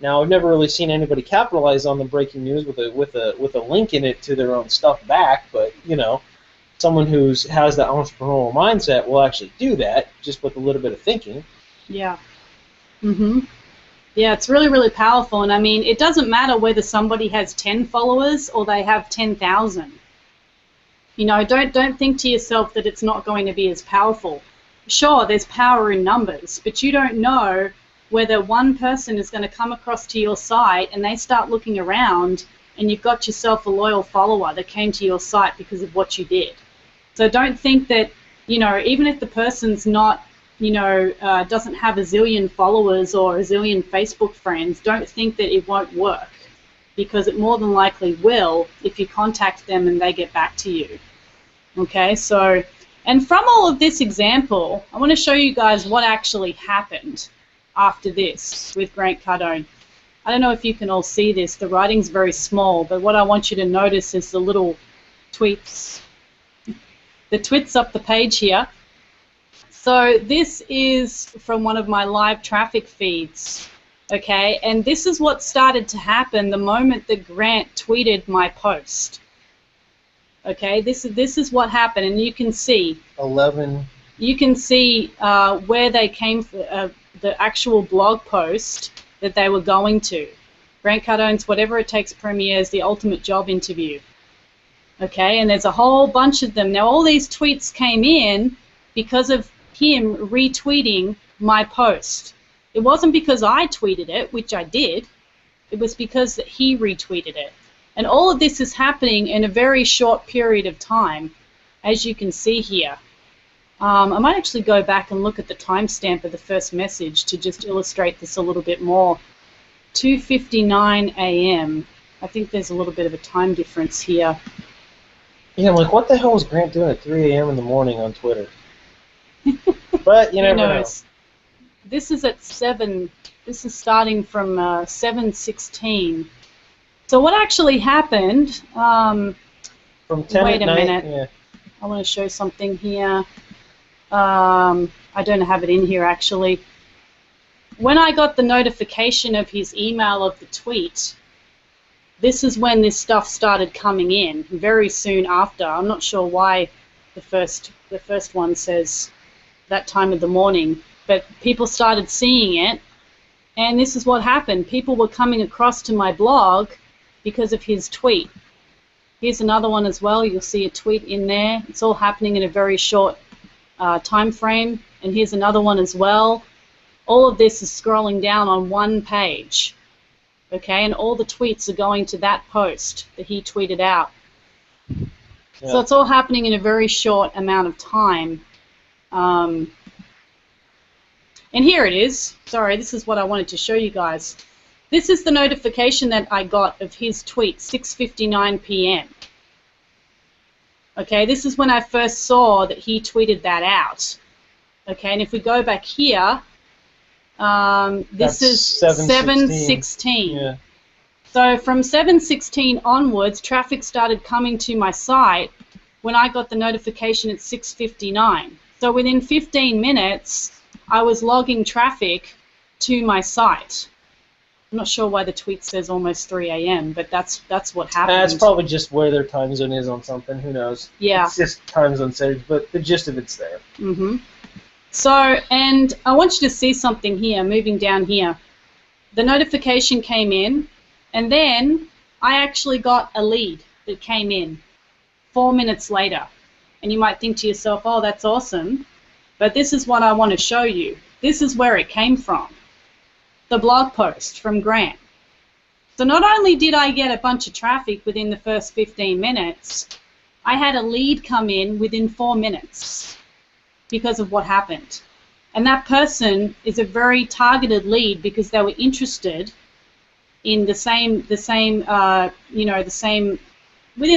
Now, I've never really seen anybody capitalize on the breaking news with a link in it to their own stuff back, but someone who has that entrepreneurial mindset will actually do that just with a little bit of thinking. Yeah. Yeah, it's really, really powerful. And I mean, it doesn't matter whether somebody has 10 followers or they have 10,000. Don't think to yourself that it's not going to be as powerful. Sure, there's power in numbers, but you don't know whether one person is going to come across to your site and they start looking around and you've got yourself a loyal follower that came to your site because of what you did. So don't think that, even if the person's not, doesn't have a zillion followers or a zillion Facebook friends, don't think that it won't work, because it more than likely will if you contact them and they get back to you. Okay, so, and from all of this example, I want to show you guys what actually happened after this with Grant Cardone. I don't know if you can all see this. The writing's very small, but what I want you to notice is the little tweets. The tweets up the page here. So this is from one of my live traffic feeds, okay? And this is what started to happen the moment that Grant tweeted my post. Okay, this is what happened, and you can see 11. You can see where they came from, the actual blog post that they were going to. Grant Cardone's Whatever It Takes premieres the ultimate job interview. Okay, and there's a whole bunch of them. Now, all these tweets came in because of him retweeting my post. It wasn't because I tweeted it, which I did. It was because that he retweeted it. And all of this is happening in a very short period of time, as you can see here. I might actually go back and look at the timestamp of the first message to just illustrate this a little bit more. 2:59 a.m. I think there's a little bit of a time difference here. Yeah, I'm like, what the hell was Grant doing at 3 a.m. in the morning on Twitter? But you never know. This is at 7. This is starting from 7:16. So what actually happened? From 10 wait at a night, minute. yeah. I want to show something here. I don't have it in here actually. When I got the notification of his email of the tweet, this is when this stuff started coming in, very soon after. I'm not sure why the first one says that time of the morning, but people started seeing it, and this is what happened. People were coming across to my blog because of his tweet. Here's another one as well. You'll see a tweet in there. It's all happening in a very short time frame. And here's another one as well. All of this is scrolling down on one page. Okay, and all the tweets are going to that post that he tweeted out. Yeah. So it's all happening in a very short amount of time. And here it is. Sorry, this is what I wanted to show you guys. This is the notification that I got of his tweet, 6:59 p.m. Okay, this is when I first saw that he tweeted that out. Okay, and if we go back here, this is 7:16. Yeah. So from 7:16 onwards, traffic started coming to my site when I got the notification at 6:59. So within 15 minutes, I was logging traffic to my site. I'm not sure why the tweet says almost 3 a.m., but that's what happened. It's probably just where their time zone is on something. Who knows? Yeah. It's just time zone settings, but the gist of it's there. Mm-hmm. So, and I want you to see something here, moving down here. The notification came in, and then I actually got a lead that came in. 4 minutes later. And you might think to yourself, oh, that's awesome, but this is what I want to show you. This is where it came from. The blog post from Grant. So not only did I get a bunch of traffic within the first 15 minutes, I had a lead come in within 4 minutes because of what happened. And that person is a very targeted lead because they were interested in the same, within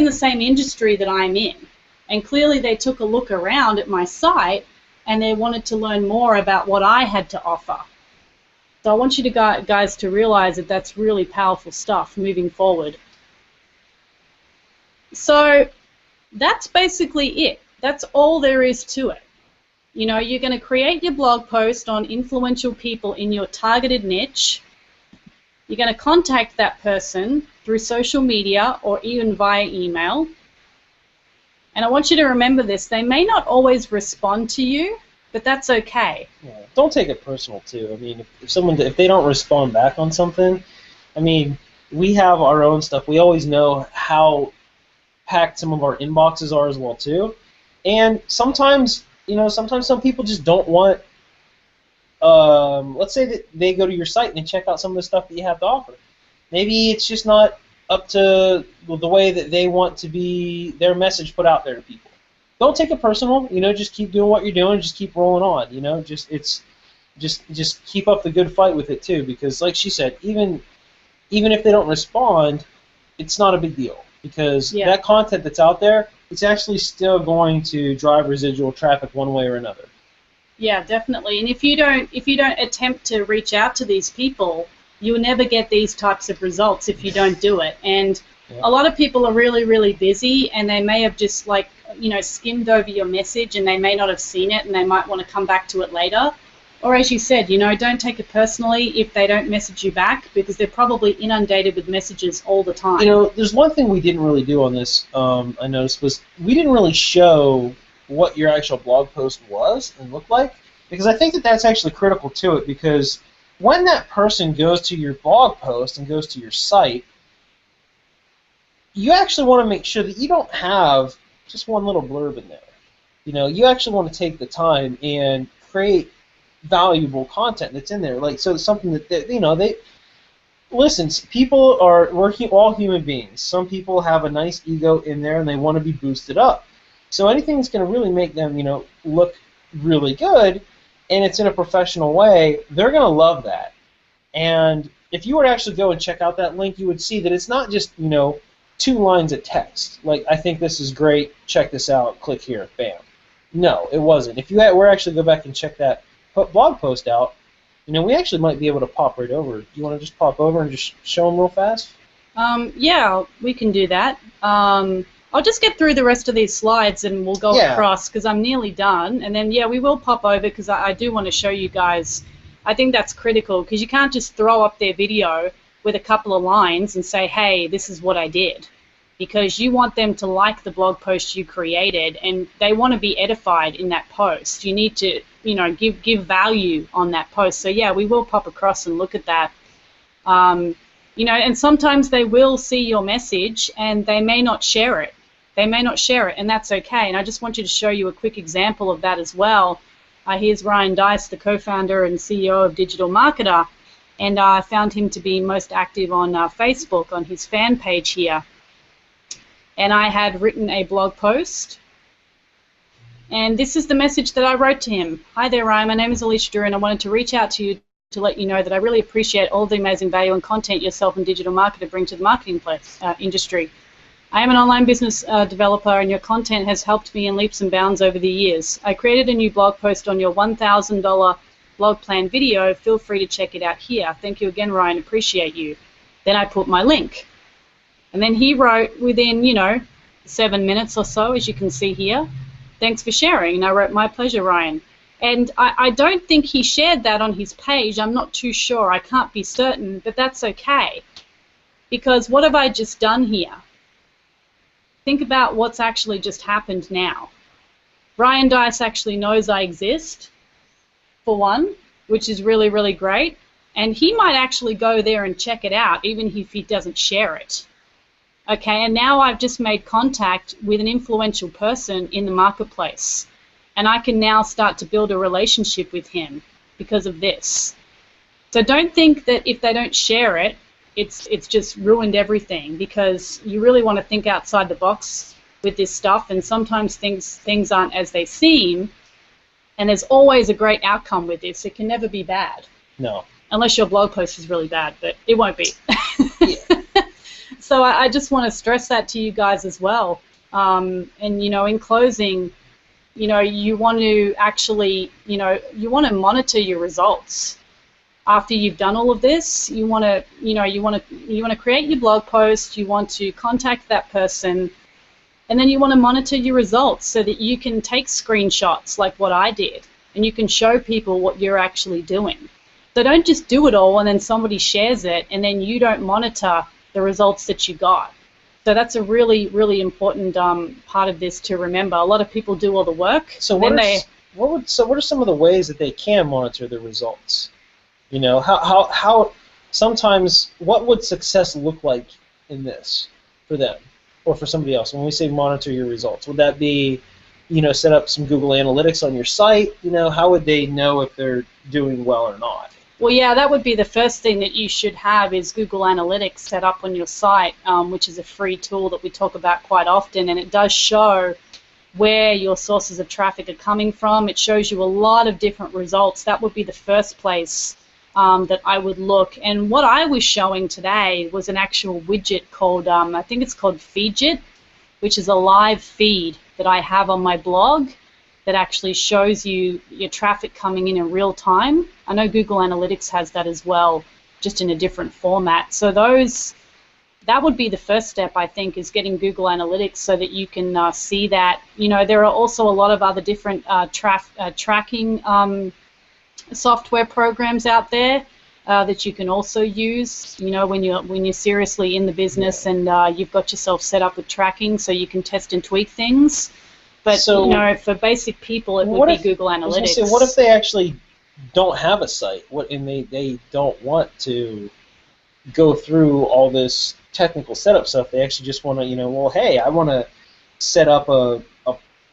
the same industry that I'm in. And clearly they took a look around at my site and they wanted to learn more about what I had to offer. So I want you to guys to realize that that's really powerful stuff moving forward. So that's basically it. That's all there is to it. You know, you're going to create your blog post on influential people in your targeted niche. You're going to contact that person through social media or even via email. And I want you to remember this. They may not always respond to you, but that's okay. Yeah. Don't take it personal, too. I mean, if they don't respond back on something, I mean, we have our own stuff. We always know how packed some of our inboxes are as well, too. And sometimes, you know, sometimes some people just don't want, let's say that they go to your site and they check out some of the stuff that you have to offer. Maybe it's just not up to the way that they want to be their message put out there to people. Don't take it personal. You know, just keep doing what you're doing. Just keep rolling on. You know, just keep up the good fight with it too. Because, like she said, even if they don't respond, it's not a big deal because that content that's out there, it's actually still going to drive residual traffic one way or another. Yeah, definitely. And if you don't attempt to reach out to these people, you'll never get these types of results if you don't do it. And a lot of people are really, really busy, and they may have just skimmed over your message, and they may not have seen it, and they might want to come back to it later. Or as you said, don't take it personally if they don't message you back, because they're probably inundated with messages all the time. You know, there's one thing we didn't really do on this, I noticed, was we didn't really show what your actual blog post was and looked like, because I think that that's actually critical to it, because when that person goes to your blog post and goes to your site, you actually want to make sure that you don't have just one little blurb in there. You know, you actually want to take the time and create valuable content that's in there. Like, so it's something that, listen, we're all human beings. Some people have a nice ego in there and they want to be boosted up. So anything that's going to really make them, look really good, and it's in a professional way, they're going to love that. And if you were to actually go and check out that link, you would see that it's not just, 2 lines of text. Like, I think this is great, check this out, click here, bam. No, it wasn't. If you were actually go back and check that blog post out, we actually might be able to pop right over. Do you want to just pop over and just show them real fast? Yeah, we can do that. I'll just get through the rest of these slides and we'll go across because I'm nearly done. And then, we will pop over because I do want to show you guys. I think that's critical because you can't just throw up their video with a couple of lines and say, hey, this is what I did. Because you want them to like the blog post you created and they want to be edified in that post. You need to, give value on that post. So, we will pop across and look at that. And sometimes they will see your message and they may not share it. They may not share it, and that's okay. And I just want you to show you a quick example of that as well. Here's Ryan Dice, the co-founder and CEO of Digital Marketer, and I found him to be most active on Facebook on his fan page here. And I had written a blog post, and this is the message that I wrote to him. Hi there, Ryan. My name is Alicia Drew, and I wanted to reach out to you to let you know that I really appreciate all the amazing value and content yourself and Digital Marketer bring to the marketing industry. I am an online business developer, and your content has helped me in leaps and bounds over the years. I created a new blog post on your $1,000 blog plan video. Feel free to check it out here. Thank you again, Ryan. Appreciate you. Then I put my link. And then he wrote within, 7 minutes or so, as you can see here, thanks for sharing. And I wrote, my pleasure, Ryan. And I don't think he shared that on his page. I'm not too sure. I can't be certain, but that's okay. Because what have I just done here? Think about what's actually just happened now. Ryan Dice actually knows I exist, for one, which is really, really great. And he might actually go there and check it out, even if he doesn't share it. Okay, and now I've just made contact with an influential person in the marketplace, and I can now start to build a relationship with him because of this. So don't think that if they don't share it, it's just ruined everything, because you really want to think outside the box with this stuff, and sometimes things aren't as they seem, and there's always a great outcome with this. It can never be bad. No. Unless your blog post is really bad, but it won't be. Yeah. So I just want to stress that to you guys as well. And, you know, in closing, you know, you want to actually, you know, you want to monitor your results. After you've done all of this, you want to, you know, you want to create your blog post, you want to contact that person, and then you want to monitor your results so that you can take screenshots like what I did, and you can show people what you're actually doing. So don't just do it all and then somebody shares it and then you don't monitor the results that you got. So that's a really, really important part of this to remember. A lot of people do all the work. So what are some of the ways that they can monitor the results? You know, how sometimes, what would success look like in this for them or for somebody else? When we say monitor your results, would that be, you know, set up some Google Analytics on your site? You know, how would they know if they're doing well or not? Well, yeah, that would be the first thing that you should have, is Google Analytics set up on your site, which is a free tool that we talk about quite often, and it does show where your sources of traffic are coming from. It shows you a lot of different results. That would be the first place that I would look. And what I was showing today was an actual widget called, I think it's called Feedjit, which is a live feed that I have on my blog that actually shows you your traffic coming in real time. I know Google Analytics has that as well, just in a different format. So that would be the first step, I think, is getting Google Analytics so that you can see that. You know, there are also a lot of other different tracking software programs out there that you can also use, you know, when you're seriously in the business and you've got yourself set up with tracking, so you can test and tweak things. But, so, you know, for basic people, it would be Google Analytics. Say, what if they actually don't have a site, and they don't want to go through all this technical setup stuff? They actually just want to, you know, well, hey, I want to set up a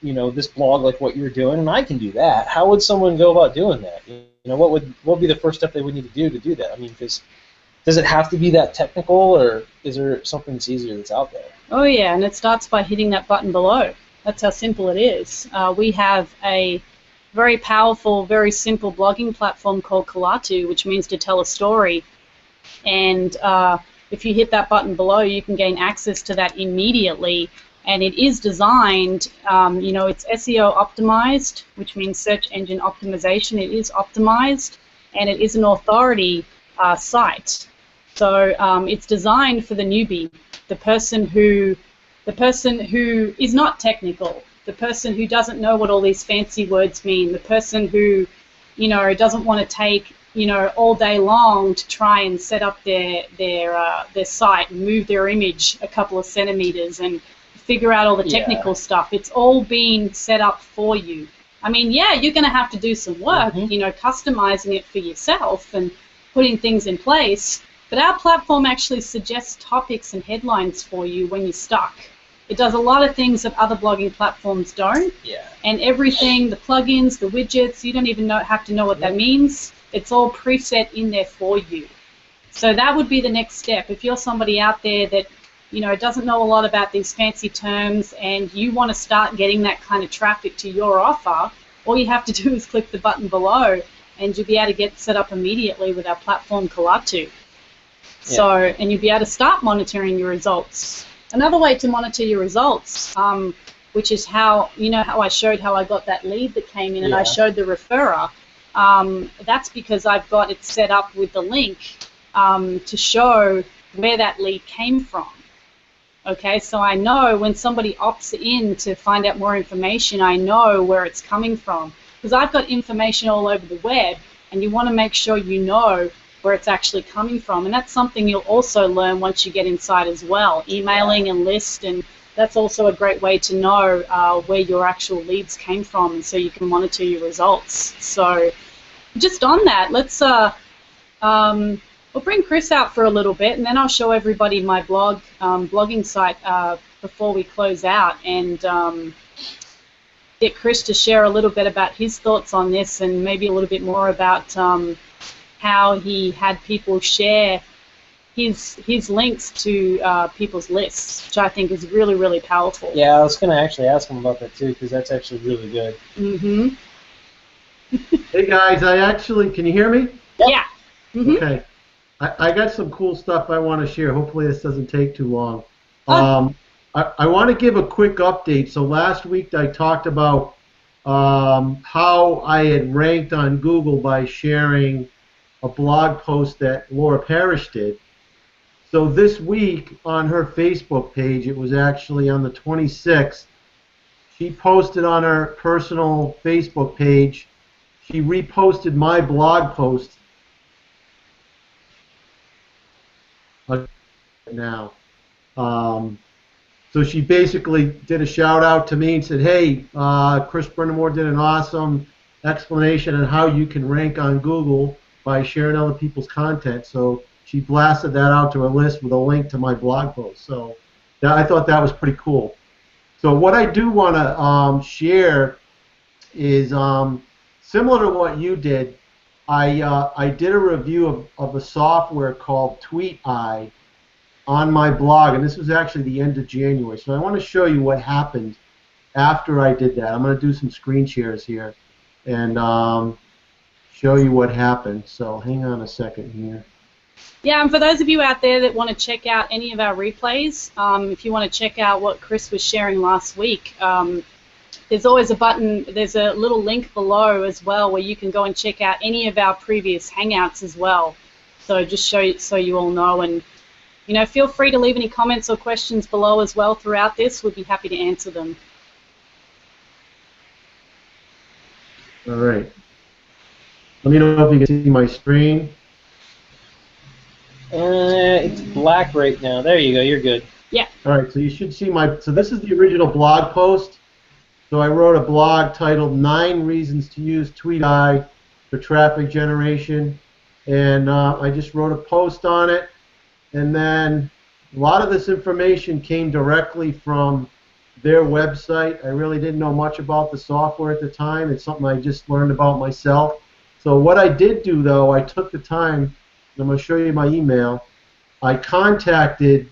you know, this blog like what you're doing, and I can do that. How would someone go about doing that? You know, what would be the first step they would need to do that? I mean, because does it have to be that technical, or is there something that's easier that's out there? Oh yeah, and it starts by hitting that button below. That's how simple it is. We have a very powerful, very simple blogging platform called Kalatu, which means to tell a story. And if you hit that button below, you can gain access to that immediately. And it is designed, you know, it's SEO optimized, which means search engine optimization. It is optimized, and it is an authority site. So it's designed for the newbie, the person who is not technical, the person who doesn't know what all these fancy words mean, the person who, you know, doesn't want to take, you know, all day long to try and set up their site and move their image a couple of centimeters and figure out all the technical stuff. It's all being set up for you. I mean, yeah, you're going to have to do some work, you know, customizing it for yourself and putting things in place. But our platform actually suggests topics and headlines for you when you're stuck. It does a lot of things that other blogging platforms don't. Yeah. And everything, the plugins, the widgets, you don't even have to know what that means. It's all preset in there for you. So that would be the next step. If you're somebody out there that, you know, doesn't know a lot about these fancy terms and you want to start getting that kind of traffic to your offer, all you have to do is click the button below and you'll be able to get set up immediately with our platform Kalatu. So, and you'll be able to start monitoring your results. Another way to monitor your results, which is how, you know, how I showed how I got that lead that came in and I showed the referrer. That's because I've got it set up with the link to show where that lead came from. Okay, so I know when somebody opts in to find out more information, I know where it's coming from. Because I've got information all over the web, and you want to make sure you know where it's actually coming from. And that's something you'll also learn once you get inside as well, emailing and list, and that's also a great way to know where your actual leads came from, and so you can monitor your results. So just on that, let's We'll bring Chris out for a little bit, and then I'll show everybody my blogging site before we close out, and get Chris to share a little bit about his thoughts on this, and maybe a little bit more about how he had people share his links to people's lists, which I think is really, really powerful. Yeah, I was going to actually ask him about that too, because that's actually really good. Mm-hmm. Hey guys, can you hear me? Yeah. Mm-hmm. Okay. I got some cool stuff I want to share. Hopefully this doesn't take too long. I want to give a quick update. So last week I talked about how I had ranked on Google by sharing a blog post that Laura Parrish did. So this week on her Facebook page, it was actually on the 26th, she posted on her personal Facebook page, she reposted my blog post now. So she basically did a shout out to me and said, hey, Chris Brindamore did an awesome explanation on how you can rank on Google by sharing other people's content. So she blasted that out to her list with a link to my blog post. So I thought that was pretty cool. So what I do want to share is similar to what you did. I did a review of a software called TweetEye on my blog, and this was actually the end of January. So I want to show you what happened after I did that. I'm going to do some screen shares here and show you what happened. So hang on a second here. Yeah, and for those of you out there that want to check out any of our replays, if you want to check out what Chris was sharing last week, there's always a button, there's a little link below as well where you can go and check out any of our previous Hangouts as well. So just so you all know, and feel free to leave any comments or questions below as well throughout this. We'd be happy to answer them. All right. Let me know if you can see my screen. It's black right now. There you go. You're good. Yeah. All right. So you should see so this is the original blog post. So I wrote a blog titled 9 Reasons to Use TweetEye for Traffic Generation. And I just wrote a post on it. And then a lot of this information came directly from their website. I really didn't know much about the software at the time. It's something I just learned about myself. So what I did do, though, I took the time. I'm going to show you my email. I contacted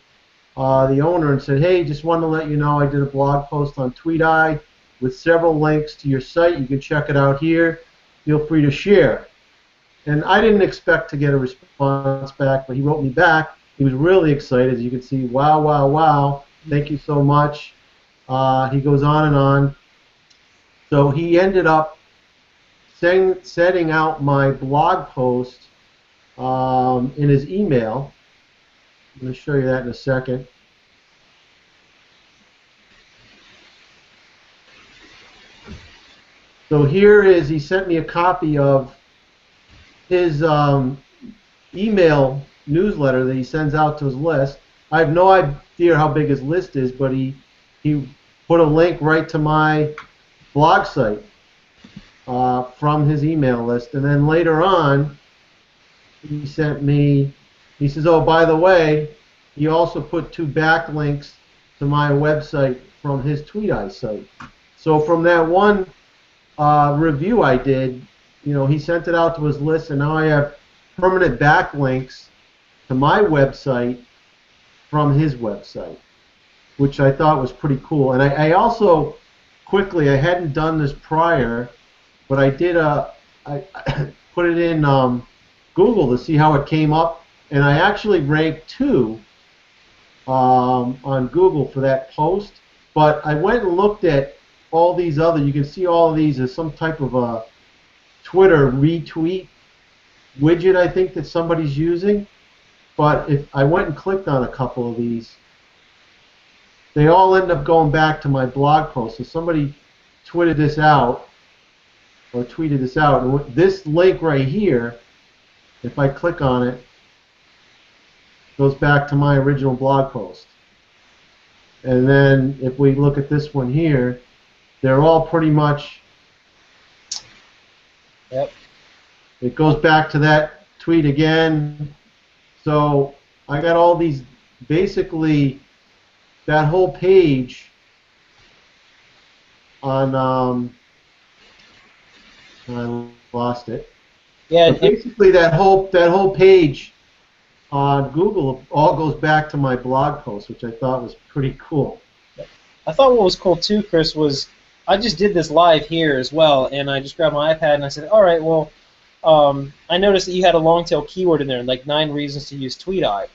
the owner and said, hey, just wanted to let you know I did a blog post on TweetEye with several links to your site. You can check it out here. Feel free to share. And I didn't expect to get a response back, but he wrote me back. He was really excited. As you can see, wow, wow, wow. Thank you so much. He goes on and on. So he ended up setting out my blog post in his email. I'm going to show you that in a second. So here is, he sent me a copy of his email newsletter that he sends out to his list. I have no idea how big his list is, but he put a link right to my blog site from his email list. And then later on, he sent me, he says, oh, by the way, he also put 2 backlinks to my website from his TweetEye site. So from that one review I did, he sent it out to his list, and now I have permanent backlinks to my website from his website, which I thought was pretty cool. And I also, quickly, I hadn't done this prior, but I did I put it in Google to see how it came up, and I actually ranked 2 on Google for that post. But I went and looked at all these other, you can see all of these as some type of a Twitter retweet widget, I think, that somebody's using. But if I went and clicked on a couple of these, they all end up going back to my blog post. So somebody tweeted this out, and this link right here, if I click on it, goes back to my original blog post. And then if we look at this one here, they're all pretty much, yep. It goes back to that tweet again, So I got all these, basically that whole page on, I lost it. Yeah, But basically that whole page on Google all goes back to my blog post, which I thought was pretty cool. I thought what was cool too, Chris, was I just did this live here as well, and I just grabbed my iPad and I said, all right, well, I noticed that you had a long tail keyword in there, like 9 reasons to use TweetEye.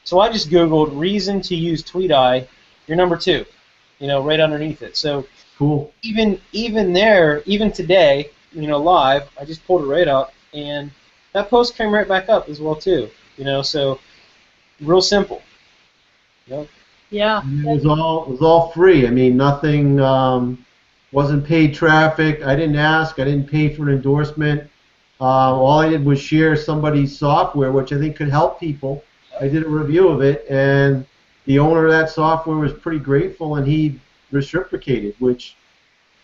So I just Googled reason to use TweetEye, you're number 2, right underneath it. So Cool. even there, even today, live, I just pulled it right up, and that post came right back up as well too. So real simple. Yeah. And it was all free. I mean, nothing, wasn't paid traffic. I didn't ask. I didn't pay for an endorsement. All I did was share somebody's software, which I think could help people. I did a review of it, and the owner of that software was pretty grateful, and he reciprocated, which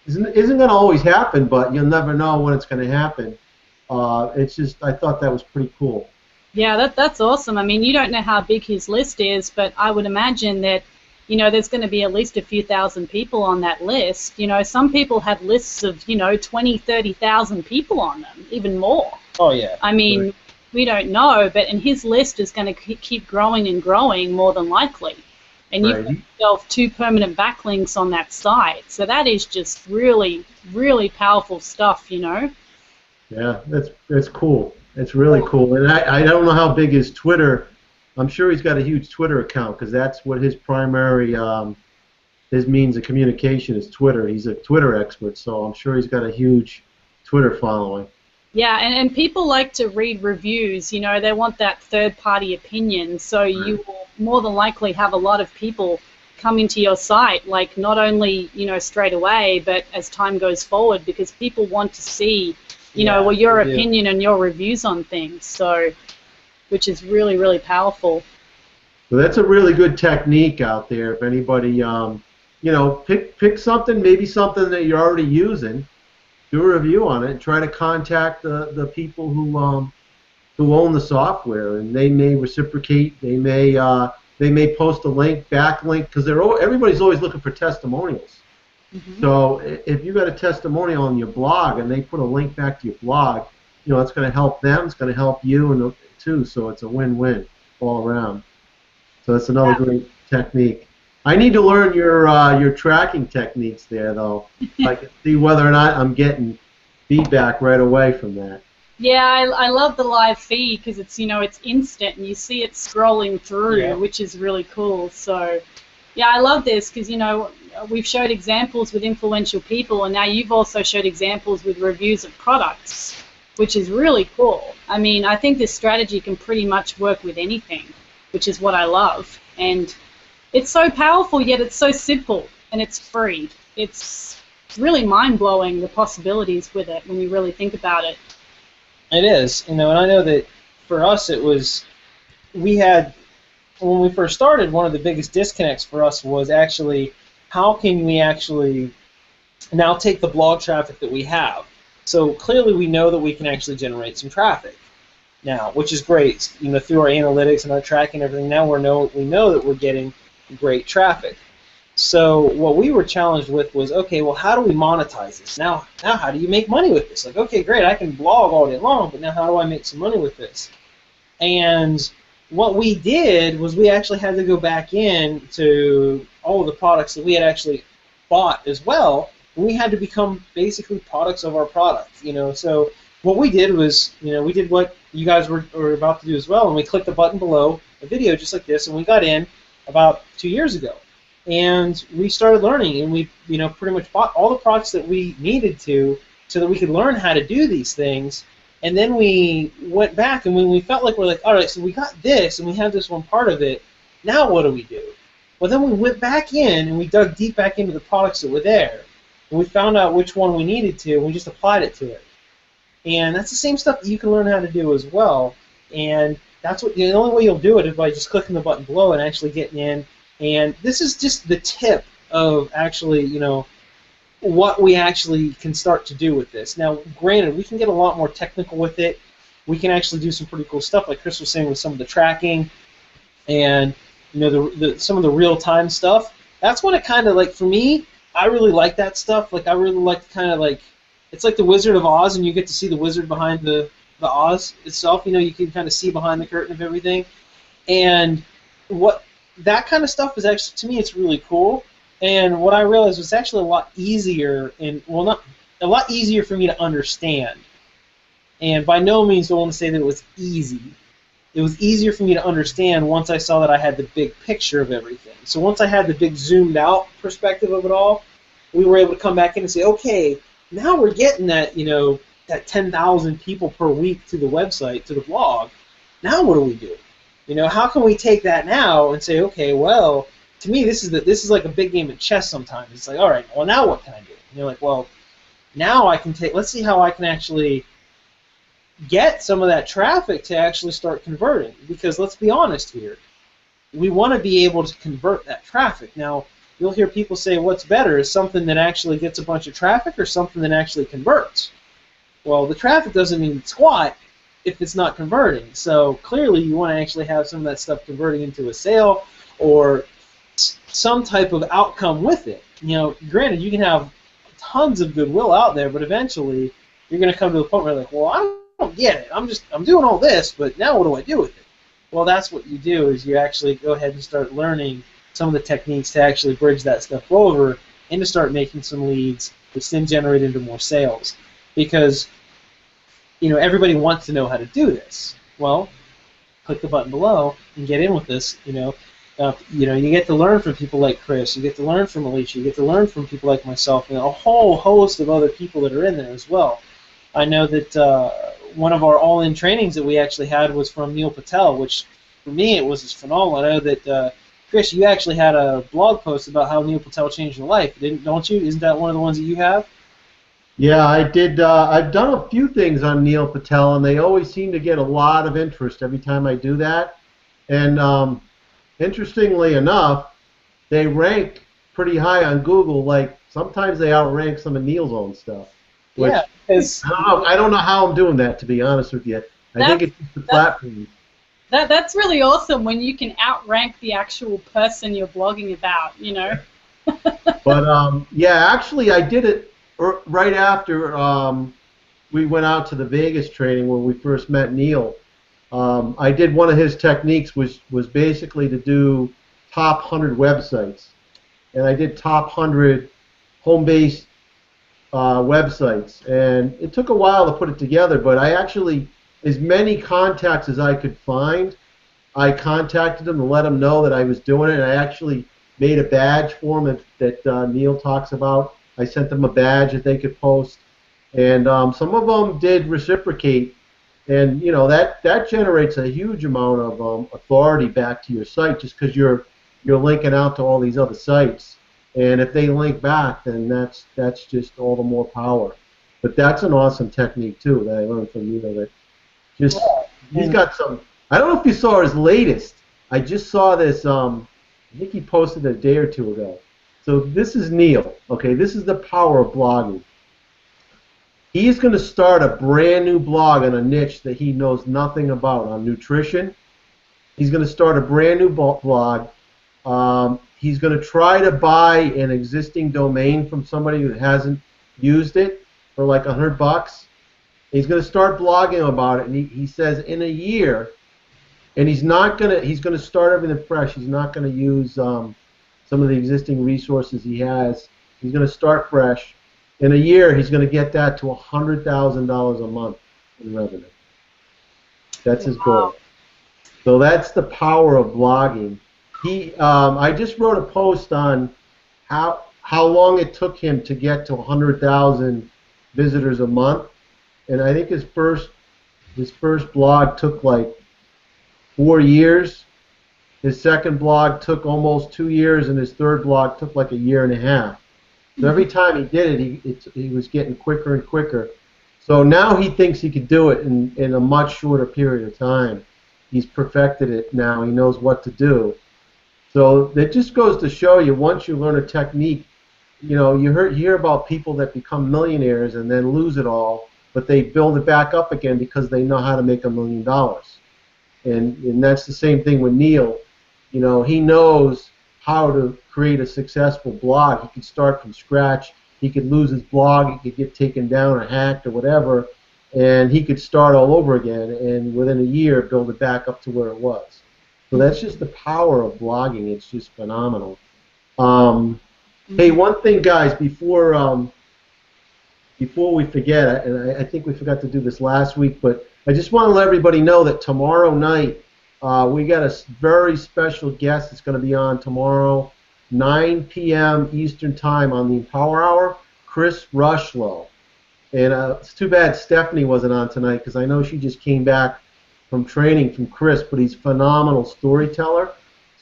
isn't going to always happen, but you'll never know when it's going to happen. It's just, I thought that was pretty cool. Yeah, that's awesome. I mean, you don't know how big his list is, but I would imagine that, there's going to be at least a few thousand people on that list. Some people have lists of, 20, 30,000 people on them, even more. Oh, yeah. I mean, Right. we don't know, and his list is going to keep growing and growing more than likely. And you've got yourself 2 permanent backlinks on that site. So that is just really, really powerful stuff, Yeah, that's cool. It's really cool. And I don't know how big his Twitter. I'm sure he's got a huge Twitter account, because that's what his primary his means of communication is, Twitter. He's a Twitter expert, so I'm sure he's got a huge Twitter following. Yeah, and people like to read reviews. They want that third-party opinion. So you will more than likely have a lot of people coming to your site, like not only straight away, but as time goes forward, because people want to see your opinion and your reviews on things. So, which is really, really powerful. So that's a really good technique out there. If anybody, pick something, maybe something that you're already using, do a review on it, and try to contact the people who own the software, and they may reciprocate. They may post a backlink, because everybody's always looking for testimonials. Mm-hmm. So if you got a testimonial on your blog and they put a link back to your blog, it's going to help them. It's going to help you too. So it's a win-win all around. So that's another great technique. I need to learn your tracking techniques there, though. I can see whether or not I'm getting feedback right away from that. Yeah, I love the live feed, because it's it's instant and you see it scrolling through, which is really cool. So yeah, I love this, because we've showed examples with influential people, and now you've also showed examples with reviews of products, which is really cool. I mean, I think this strategy can pretty much work with anything, which is what I love. And it's so powerful, yet it's so simple, and it's free. It's really mind-blowing, the possibilities with it, when you really think about it. It is, and I know that for us it was, when we first started, one of the biggest disconnects for us was actually, how can we actually now take the blog traffic that we have? So clearly we know that we can actually generate some traffic now, which is great. Through our analytics and our tracking and everything, now we know that we're getting great traffic. So what we were challenged with was, okay, well, how do we monetize this? Now how do you make money with this? Like, okay, great, I can blog all day long, but now how do I make some money with this? And what we did was we actually had to go back in to all of the products that we had actually bought as well, and we had to become basically products of our product. So what we did was, we did what you guys were about to do as well, and we clicked the button below a video just like this, and we got in about 2 years ago. And we started learning, and we pretty much bought all the products that we needed to, so that we could learn how to do these things. And then we went back, and when we felt like we're like, all right, so we got this, and we have this one part of it, now what do we do? Well, then we went back in, and we dug deep back into the products that were there, and we found out which one we needed to, and we just applied it to it. And that's the same stuff that you can learn how to do as well. And that's the only way you'll do it is by just clicking the button below and actually getting in. And this is just the tip of actually, what we actually can start to do with this. Now, granted, we can get a lot more technical with it, we can actually do some pretty cool stuff, like Chris was saying, with some of the tracking and some of the real-time stuff. That's when it kind of, like, for me, I really like that stuff. Like, I really like kind of like, it's like the Wizard of Oz, and you get to see the wizard behind the Oz itself. You can kind of see behind the curtain of everything. And what that kind of stuff is actually, to me, it's really cool. And what I realized was actually a lot easier, not a lot easier for me to understand. And by no means do I want to say that it was easy. It was easier for me to understand once I saw that I had the big picture of everything. So once I had the big zoomed out perspective of it all, we were able to come back in and say, okay, now we're getting that, that 10,000 people per week to the website, to the blog. Now what do we do? How can we take that now and say, okay, well, to me this is like a big game of chess sometimes. It's like, all right, well, now what can I do? And you're like, well, now I can let's see how I can actually get some of that traffic to actually start converting. Because let's be honest here, we want to be able to convert that traffic. Now, you'll hear people say, what's better, is something that actually gets a bunch of traffic or something that actually converts? Well, the traffic doesn't mean squat if it's not converting. So clearly you want to actually have some of that stuff converting into a sale or some type of outcome with it. Granted, you can have tons of goodwill out there, but eventually you're going to come to the point where you're like, well, I don't get it. I'm doing all this, but now what do I do with it? Well, that's what you do, is you actually go ahead and start learning some of the techniques to actually bridge that stuff over and to start making some leads, which then generate into more sales. Because everybody wants to know how to do this. Well, click the button below and get in with this. You get to learn from people like Chris. You get to learn from Alicia. You get to learn from people like myself and a whole host of other people that are in there as well. I know that one of our all-in trainings that we actually had was from Neil Patel, which for me it was just phenomenal. I know that Chris, you actually had a blog post about how Neil Patel changed your life, don't you? Isn't that one of the ones that you have? Yeah, I did. I've done a few things on Neil Patel, and they always seem to get a lot of interest every time I do that. And interestingly enough, they rank pretty high on Google. Like, sometimes they outrank some of Neil's own stuff. Which, yeah. I don't know how I'm doing that, to be honest with you. I think it's the platform. That's really awesome when you can outrank the actual person you're blogging about, But, yeah, actually I did it right after we went out to the Vegas training when we first met Neil. I did one of his techniques, was basically to do top 100 websites. And I did top 100 home-based websites. And it took a while to put it together, but I actually, as many contacts as I could find, I contacted them to let them know that I was doing it. And I actually made a badge for them that Neil talks about. I sent them a badge that they could post, and some of them did reciprocate, and that generates a huge amount of authority back to your site, just because you're linking out to all these other sites, and if they link back, then that's just all the more power. But that's an awesome technique too that I learned from Neil. That just he's got some. I don't know if you saw his latest. I just saw this. I think he posted it a day or two ago. So this is Neil, okay? This is the power of blogging. He's going to start a brand new blog on a niche that he knows nothing about, on nutrition. He's going to start a brand new blog. He's going to try to buy an existing domain from somebody who hasn't used it for like $100. He's going to start blogging about it, and he says in a year, and he's going to start everything fresh. He's not going to use some of the existing resources he has. He's going to start fresh. In a year, he's going to get that to $100,000 a month in revenue. That's his goal. So that's the power of blogging. I just wrote a post on how long it took him to get to 100,000 visitors a month, and I think his first blog took like 4 years. His second blog took almost 2 years, and his third blog took like a year and a half. So every time he did it, he was getting quicker and quicker. So now he thinks he could do it in a much shorter period of time. He's perfected it now. He knows what to do. So that just goes to show you, once you learn a technique, you hear about people that become millionaires and then lose it all but they build it back up again because they know how to make $1 million. And that's the same thing with Neil. You know, he knows how to create a successful blog. He could start from scratch. He could lose his blog. He could get taken down or hacked or whatever, and he could start all over again, and within a year build it back up to where it was. So that's just the power of blogging. It's just phenomenal. Hey, one thing, guys, before we forget, and I think we forgot to do this last week, but I just want to let everybody know that tomorrow night we got a very special guest that's going to be on tomorrow, 9 p.m. Eastern Time on the Power Hour, Chris Rushlow. And it's too bad Stephanie wasn't on tonight because I know she just came back from training from Chris, but he's a phenomenal storyteller.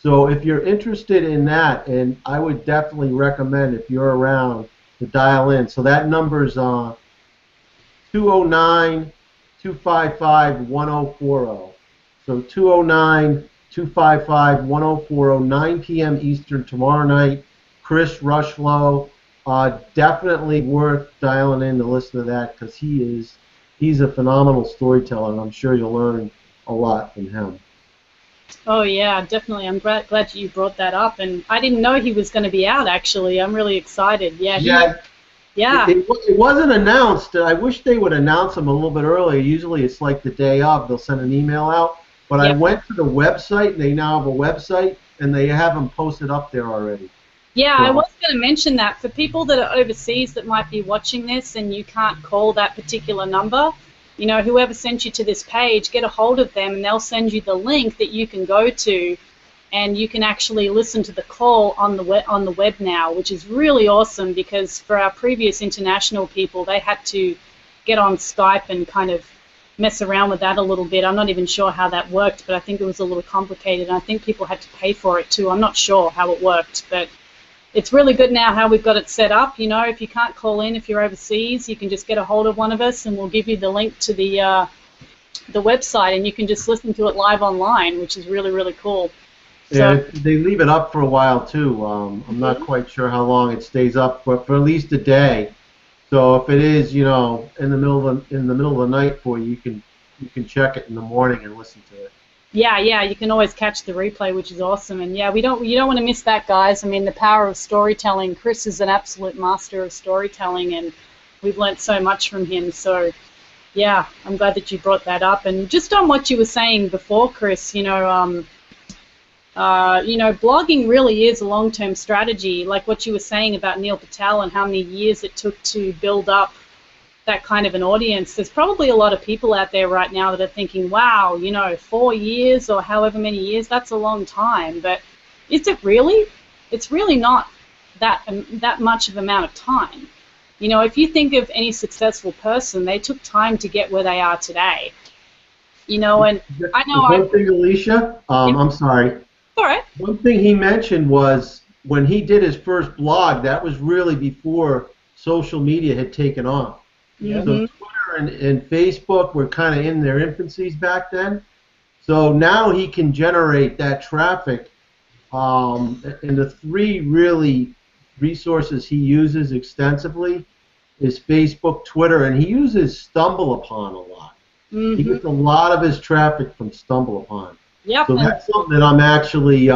So if you're interested in that, and I would definitely recommend if you're around to dial in. So that number's 209-255-1040. So 209-255-1040, 9 p.m. Eastern tomorrow night. Chris Rushlow, definitely worth dialing in to listen to that because he's a phenomenal storyteller, and I'm sure you'll learn a lot from him. Oh yeah, definitely. I'm glad you brought that up, and I didn't know he was going to be out. Actually, I'm really excited. Yeah. It wasn't announced. I wish they would announce him a little bit earlier. Usually it's like the day of. They'll send an email out. But I went to the website, and they now have a website, and they have him posted up there already. Yeah, I was going to mention that for people that are overseas that might be watching this and you can't call that particular number, you know, whoever sent you to this page, get a hold of them and they'll send you the link that you can go to, and you can actually listen to the call on the web now, which is really awesome because for our previous international people, they had to get on Skype and kind of mess around with that a little bit. I'm not even sure how that worked, but I think it was a little complicated, and I think people had to pay for it too. I'm not sure how it worked, but it's really good now how we've got it set up. You know, if you can't call in, if you're overseas, you can just get a hold of one of us and we'll give you the link to the website, and you can just listen to it live online, which is really, really cool. Yeah, so, they leave it up for a while too. I'm not quite sure how long it stays up, but for at least a day. So if it is, you know, in the middle of the night for you, you can check it in the morning and listen to it. Yeah, you can always catch the replay, which is awesome. And yeah, you don't want to miss that, guys. I mean, the power of storytelling. Chris is an absolute master of storytelling, and we've learnt so much from him. So yeah, I'm glad that you brought that up. And just on what you were saying before, Chris, you know, blogging really is a long-term strategy, like what you were saying about Neil Patel and how many years it took to build up that kind of an audience. There's probably a lot of people out there right now that are thinking, wow, you know, 4 years or however many years, that's a long time. But is it really? It's really not that much of amount of time. You know, if you think of any successful person, they took time to get where they are today. You know, and I know one thing, Alicia, I'm sorry. All right. One thing he mentioned was when he did his first blog, that was really before social media had taken off. Mm-hmm. So Twitter and Facebook were kind of in their infancies back then. So now he can generate that traffic. And the three really resources he uses extensively is Facebook, Twitter, and he uses StumbleUpon a lot. Mm-hmm. He gets a lot of his traffic from StumbleUpon. Yep. So that's something that I'm actually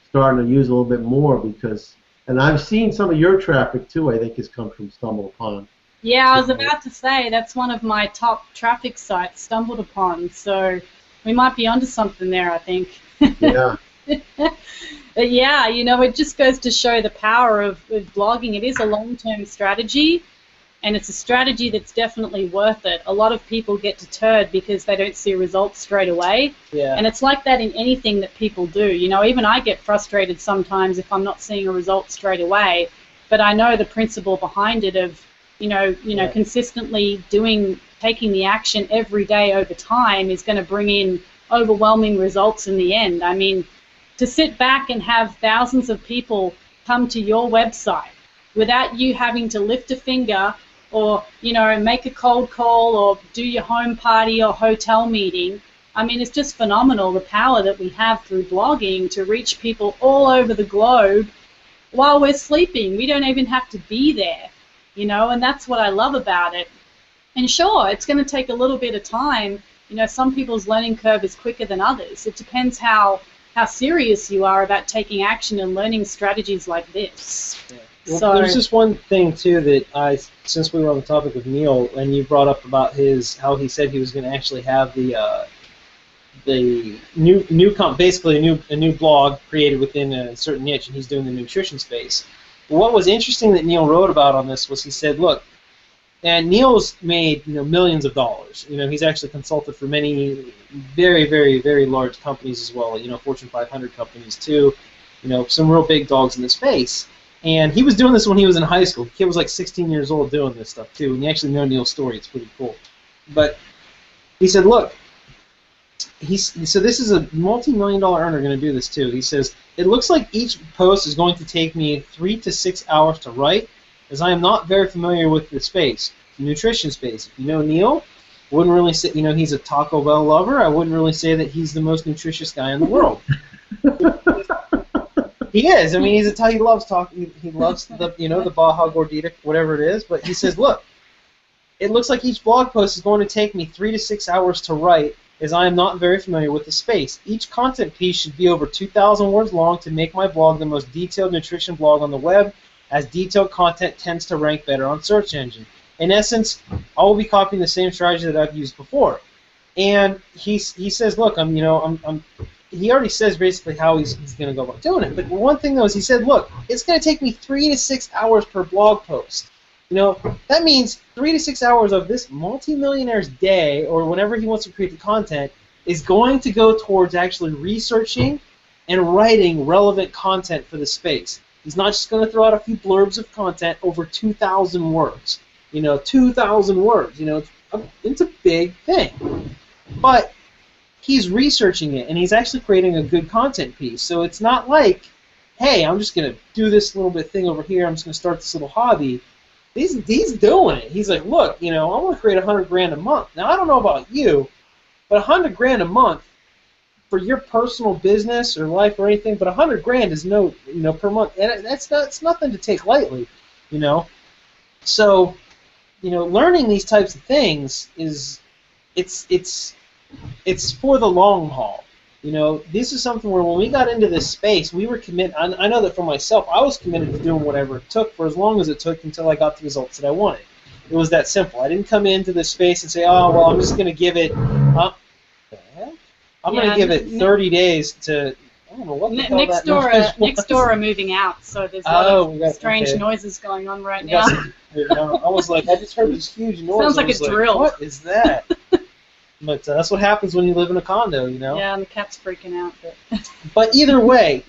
starting to use a little bit more because, and I've seen some of your traffic too, I think has come from StumbleUpon. Yeah, I was about to say that's one of my top traffic sites, StumbledUpon. So we might be onto something there, I think. Yeah. But yeah, you know, it just goes to show the power of blogging. It is a long-term strategy, and it's a strategy that's definitely worth it. A lot of people get deterred because they don't see results straight away. Yeah. And it's like that in anything that people do. You know, even I get frustrated sometimes if I'm not seeing a result straight away, but I know the principle behind it of, you know, consistently taking the action every day over time is going to bring in overwhelming results in the end. I mean, to sit back and have thousands of people come to your website without you having to lift a finger or, you know, make a cold call or do your home party or hotel meeting, I mean, it's just phenomenal, the power that we have through blogging to reach people all over the globe while we're sleeping. We don't even have to be there. You know, and that's what I love about it. And sure, it's going to take a little bit of time. You know, some people's learning curve is quicker than others. It depends how serious you are about taking action and learning strategies like this. Yeah. Well, there's just one thing too that since we were on the topic of Neil, and you brought up about how he said he was going to actually have the basically a new blog created within a certain niche, and he's doing the nutrition space. But what was interesting that Neil wrote about on this was he said, look, and Neil's made millions of dollars. He's actually consulted for many very, very, very large companies as well. Fortune 500 companies too. Some real big dogs in the space. And he was doing this when he was in high school. The kid was like 16 years old doing this stuff too. And you actually know Neil's story. It's pretty cool. But he said, look, so this is a multi-million-dollar earner going to do this too. He says, it looks like each post is going to take me 3 to 6 hours to write, as I am not very familiar with the space, the nutrition space. If you know Neil, wouldn't really say, he's a Taco Bell lover. I wouldn't really say that he's the most nutritious guy in the world. He is. I mean, he loves talking. He loves the Baja Gordita, whatever it is. But he says, look, it looks like each blog post is going to take me 3 to 6 hours to write, as I am not very familiar with the space. Each content piece should be over 2,000 words long to make my blog the most detailed nutrition blog on the web, as detailed content tends to rank better on search engine. In essence, I will be copying the same strategy that I've used before. And he says, look, he already says basically how he's going to go about doing it. But one thing though is he said, look, it's going to take me 3 to 6 hours per blog post. That means 3 to 6 hours of this multimillionaire's day, or whenever he wants to create the content, is going to go towards actually researching and writing relevant content for the space. He's not just going to throw out a few blurbs of content over 2,000 words. 2,000 words. It's a big thing. But he's researching it, and he's actually creating a good content piece. So it's not like, hey, I'm just going to do this little bit thing over here. I'm just going to start this little hobby. He's doing it. He's like, look, I want to create $100,000 a month. Now, I don't know about you, but $100,000 a month for your personal business or life or anything, but $100,000 is per month, and that's nothing to take lightly, So, learning these types of things it's for the long haul. This is something where when we got into this space, we were committed. I know that for myself, I was committed to doing whatever it took for as long as it took until I got the results that I wanted. It was that simple. I didn't come into this space and say, oh, well, I'm just going to give it, I'm going to give it 30 days to, I don't know what the hell next door are moving out, so there's a lot of strange noises going on right now. I was like, I just heard this huge noise. Sounds like a drill. What is that? But that's what happens when you live in a condo, Yeah, and the cat's freaking out. But either way,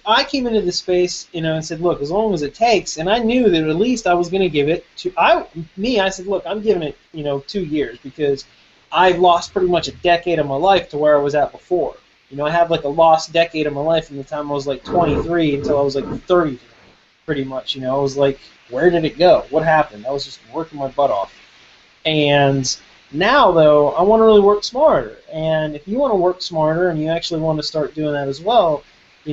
I came into this space, and said, look, as long as it takes, and I knew that at least I was going to give it I said, look, I'm giving it, 2 years, because I've lost pretty much a decade of my life to where I was at before. I had like a lost decade of my life from the time I was like 23 until I was like 30, pretty much. I was like, where did it go? What happened? I was just working my butt off. And now, though, I want to really work smarter. And if you want to work smarter and you actually want to start doing that as well, be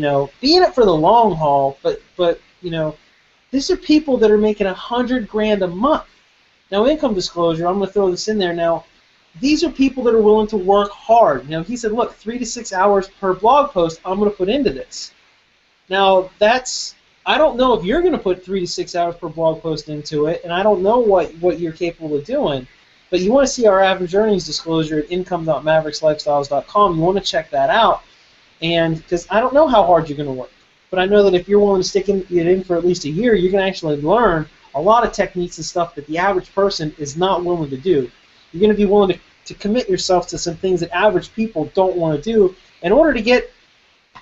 in it for the long haul. But these are people that are making $100,000 a month. Now, income disclosure, I'm going to throw this in there now. These are people that are willing to work hard. He said, look, 3 to 6 hours per blog post I'm going to put into this. Now, I don't know if you're going to put 3 to 6 hours per blog post into it, and I don't know what you're capable of doing. But you want to see our average earnings disclosure at income.mavericklifestyles.com. You want to check that out, and because I don't know how hard you're going to work, but I know that if you're willing to stick it in for at least a year, you're going to actually learn a lot of techniques and stuff that the average person is not willing to do. You're going to be willing to commit yourself to some things that average people don't want to do in order to get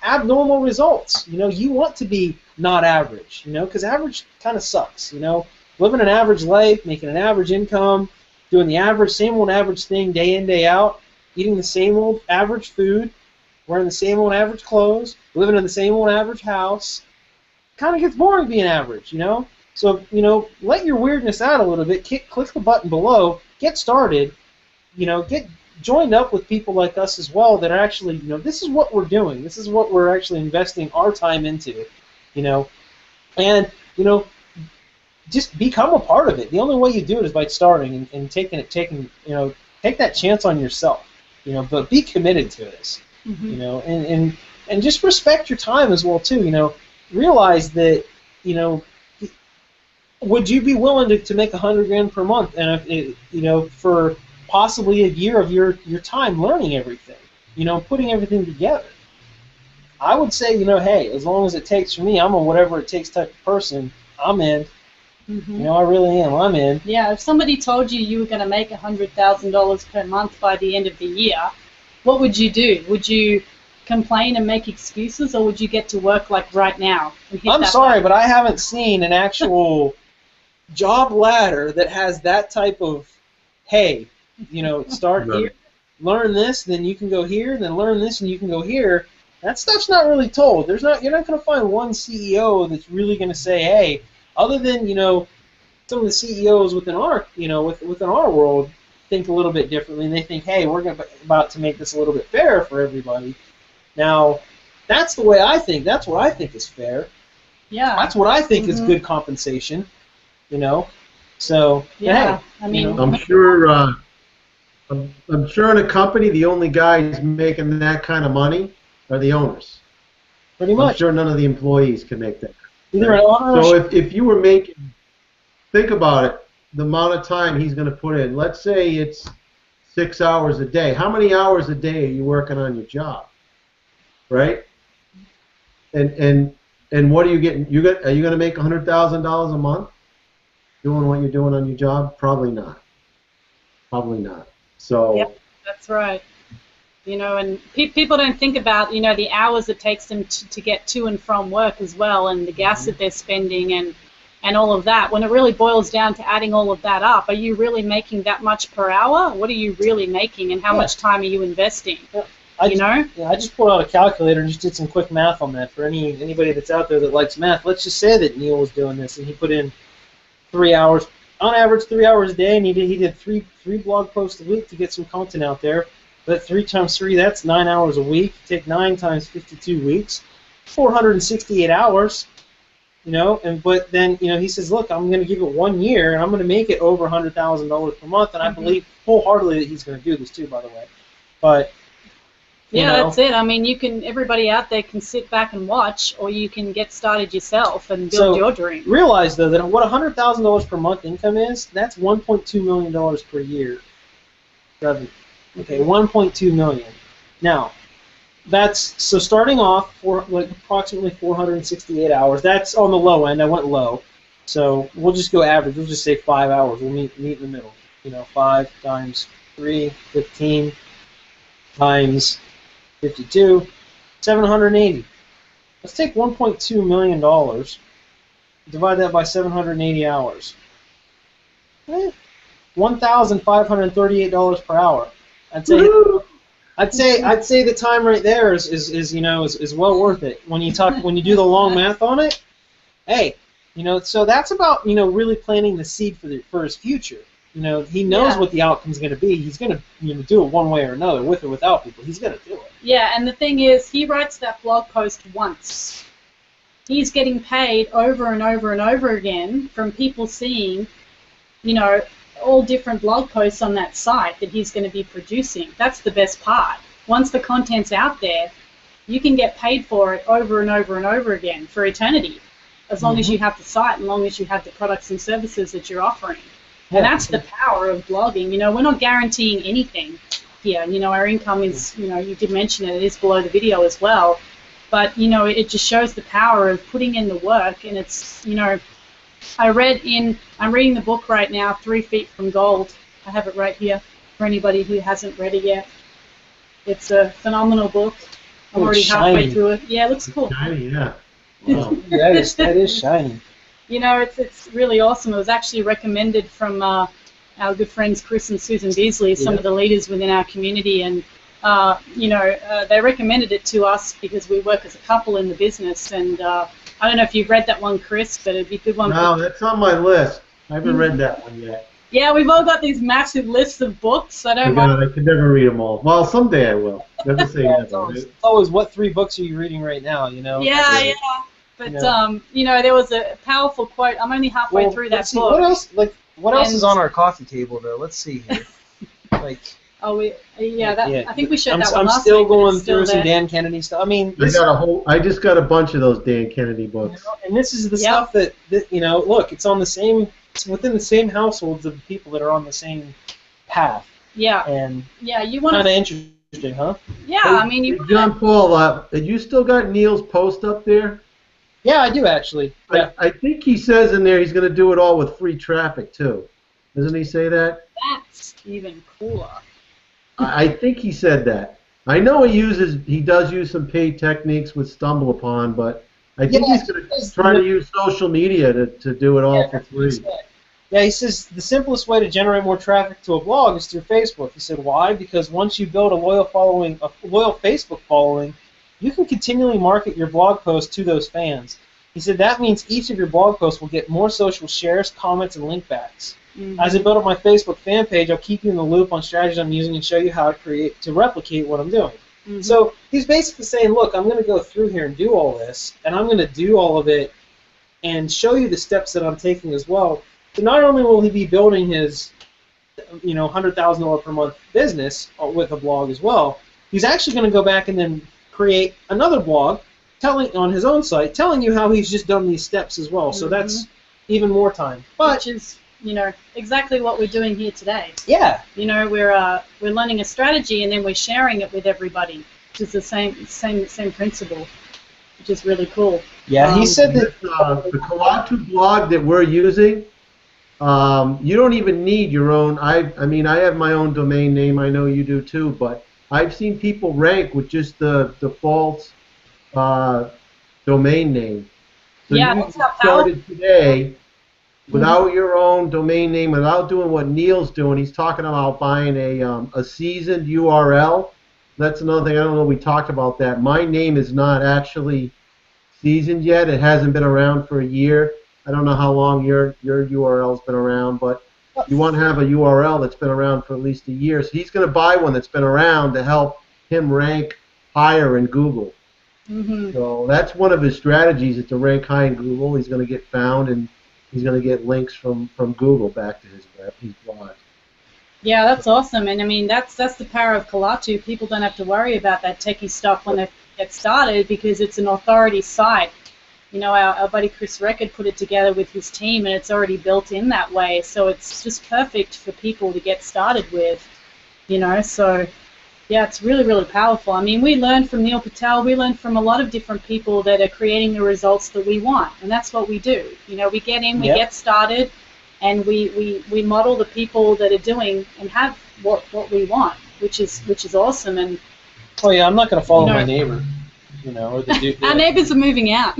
abnormal results. You want to be not average, because average kind of sucks. Living an average life, making an average income, doing the same old average thing day in, day out, eating the same old average food, wearing the same old average clothes, living in the same old average house, kind of gets boring being average, So, let your weirdness out a little bit, click the button below, get started, get joined up with people like us as well that are actually, this is what we're doing, this is what we're actually investing our time into, and, just become a part of it. The only way you do it is by starting and take that chance on yourself, but be committed to this, and just respect your time as well too. Realize that, would you be willing to make $100,000 per month, and for possibly a year of your time learning everything, putting everything together? I would say, hey, as long as it takes for me, I'm a whatever it takes type of person. I'm in. I really am. I'm in. Yeah, if somebody told you were going to make $100,000 per month by the end of the year, what would you do? Would you complain and make excuses, or would you get to work like right now? I'm sorry, but I haven't seen an actual job ladder that has that type of, hey, start here, learn this, then you can go here, then learn this, and you can go here. That stuff's not really told. You're not going to find one CEO that's really going to say, hey, other than some of the CEOs within our within our world think a little bit differently, and they think, hey, we're about to make this a little bit fairer for everybody. Now, that's the way I think. That's what I think is fair. Yeah. That's what I think is good compensation. So yeah, hey, I mean, I'm sure. I'm sure in a company, the only guys making that kind of money are the owners. Pretty much. I'm sure none of the employees can make that. Either an owner. So if you were making, think about it, the amount of time he's going to put in. Let's say it's 6 hours a day. How many hours a day are you working on your job? Right? And what are you getting? Are you going to make $100,000 a month doing what you're doing on your job? Probably not. Probably not. So. Yep, that's right. And people don't think about, the hours it takes them to get to and from work as well, and the gas that they're spending and all of that. When it really boils down to adding all of that up, are you really making that much per hour? What are you really making, and how much time are you investing? Yeah. I just pulled out a calculator and just did some quick math on that for anybody that's out there that likes math. Let's just say that Neil was doing this, and he put in 3 hours, on average 3 hours a day, and he did three blog posts a week to get some content out there. But 3 times 3, that's 9 hours a week. Take 9 times 52 weeks, 468 hours. But then he says, look, I'm going to give it 1 year, and I'm going to make it over $100,000 per month. And I believe wholeheartedly that he's going to do this too, by the way. But that's it. I mean, everybody out there can sit back and watch, or you can get started yourself and build your dream. Realize though that what $100,000 per month income is, that's $1.2 million per year. Revenue. Okay, $1.2 million. Now, that's so starting off for approximately 468 hours. That's on the low end. I went low, so we'll just go average. We'll just say 5 hours. We'll meet in the middle. 5 times 3, 15 times 52, 780. Let's take $1.2 million, divide that by 780 hours. $1,538 per hour. I'd say the time right there is well worth it. When you do the long math on it, hey, so that's about really planting the seed for his future. He knows what the outcome's going to be. He's going to do it one way or another, with or without people. He's going to do it. Yeah, and the thing is, he writes that blog post once. He's getting paid over and over and over again from people seeing, all different blog posts on that site that he's going to be producing. That's the best part. Once the content's out there, you can get paid for it over and over and over again for eternity, as long as you have the site, and long as you have the products and services that you're offering. And that's the power of blogging. We're not guaranteeing anything here. Our income is, you did mention it is below the video as well. But, it just shows the power of putting in the work. And it's, I'm reading the book right now, 3 Feet from Gold. I have it right here for anybody who hasn't read it yet. It's a phenomenal book. I'm already halfway through it. Yeah, it looks cool. Shiny, yeah. Wow. that is shiny. It's really awesome. It was actually recommended from our good friends Chris and Susan Beasley, some of the leaders within our community, and they recommended it to us because we work as a couple in the business. And I don't know if you've read that one, Chris, but it'd be a good one. No, that's on my list. I haven't read that one yet. Yeah, we've all got these massive lists of books. I could never read them all. Well, someday I will. Never say never. It's always what 3 books are you reading right now? Yeah. But there was a powerful quote. I'm only halfway through that book. What else? What else is on our coffee table though? Let's see here. I think we showed that one I'm last still week, but going it's still through some there. Dan Kennedy stuff. I mean, I just got a bunch of those Dan Kennedy books. And this is the stuff that look, it's on the same. It's within the same households of the people that are on the same path. Yeah. And you want kind of interesting, huh? Yeah, Hey, I mean, you. John Paul, you still got Neil's post up there? Yeah, I do actually. Yeah. I think he says in there he's going to do it all with free traffic too. Doesn't he say that? That's even cooler. I think he said that. I know he does use some paid techniques with StumbleUpon, but I think he's going to try to use social media to do it all for free. Yeah, he says the simplest way to generate more traffic to a blog is through Facebook. He said, why? Because once you build a loyal Facebook following, you can continually market your blog posts to those fans. He said that means each of your blog posts will get more social shares, comments, and link backs. Mm-hmm. As I build up my Facebook fan page, I'll keep you in the loop on strategies I'm using and show you how to replicate what I'm doing. Mm-hmm. So he's basically saying, look, I'm going to go through here and do all this, and I'm going to do all of it and show you the steps that I'm taking as well. So not only will he be building his, $100,000 per month business with a blog as well, he's actually going to go back and then create another blog on his own site telling you how he's just done these steps as well. So that's even more time. Which is, exactly what we're doing here today. Yeah. We're learning a strategy and then we're sharing it with everybody, which is the same principle, which is really cool. Yeah, he said that the Kalatu blog that we're using. You don't even need your own. I have my own domain name. I know you do too. But I've seen people rank with just the default domain name. So you started today without your own domain name, without doing what Neil's doing. He's talking about buying a seasoned URL. That's another thing. I don't know. We talked about that. My name is not actually seasoned yet. It hasn't been around for a year. I don't know how long your URL's been around, but you want to have a URL that's been around for at least a year. So he's going to buy one that's been around to help him rank higher in Google. Mm-hmm. So that's one of his strategies, is to rank high in Google. He's going to get found, and he's going to get links from Google back to his blog. Yeah, that's awesome. And I mean, that's the power of Kalatu. People don't have to worry about that techie stuff when they get started because it's an authority site. Our buddy Chris Record put it together with his team, and it's already built in that way. So it's just perfect for people to get started with, So, yeah, it's really, really powerful. I mean, we learned from Neil Patel. We learned from a lot of different people that are creating the results that we want, and that's what we do. We get in, we get started, and we model the people that are doing and have what we want, which is awesome. And I'm not going to follow my neighbor, or the dude. Our neighbors are moving out.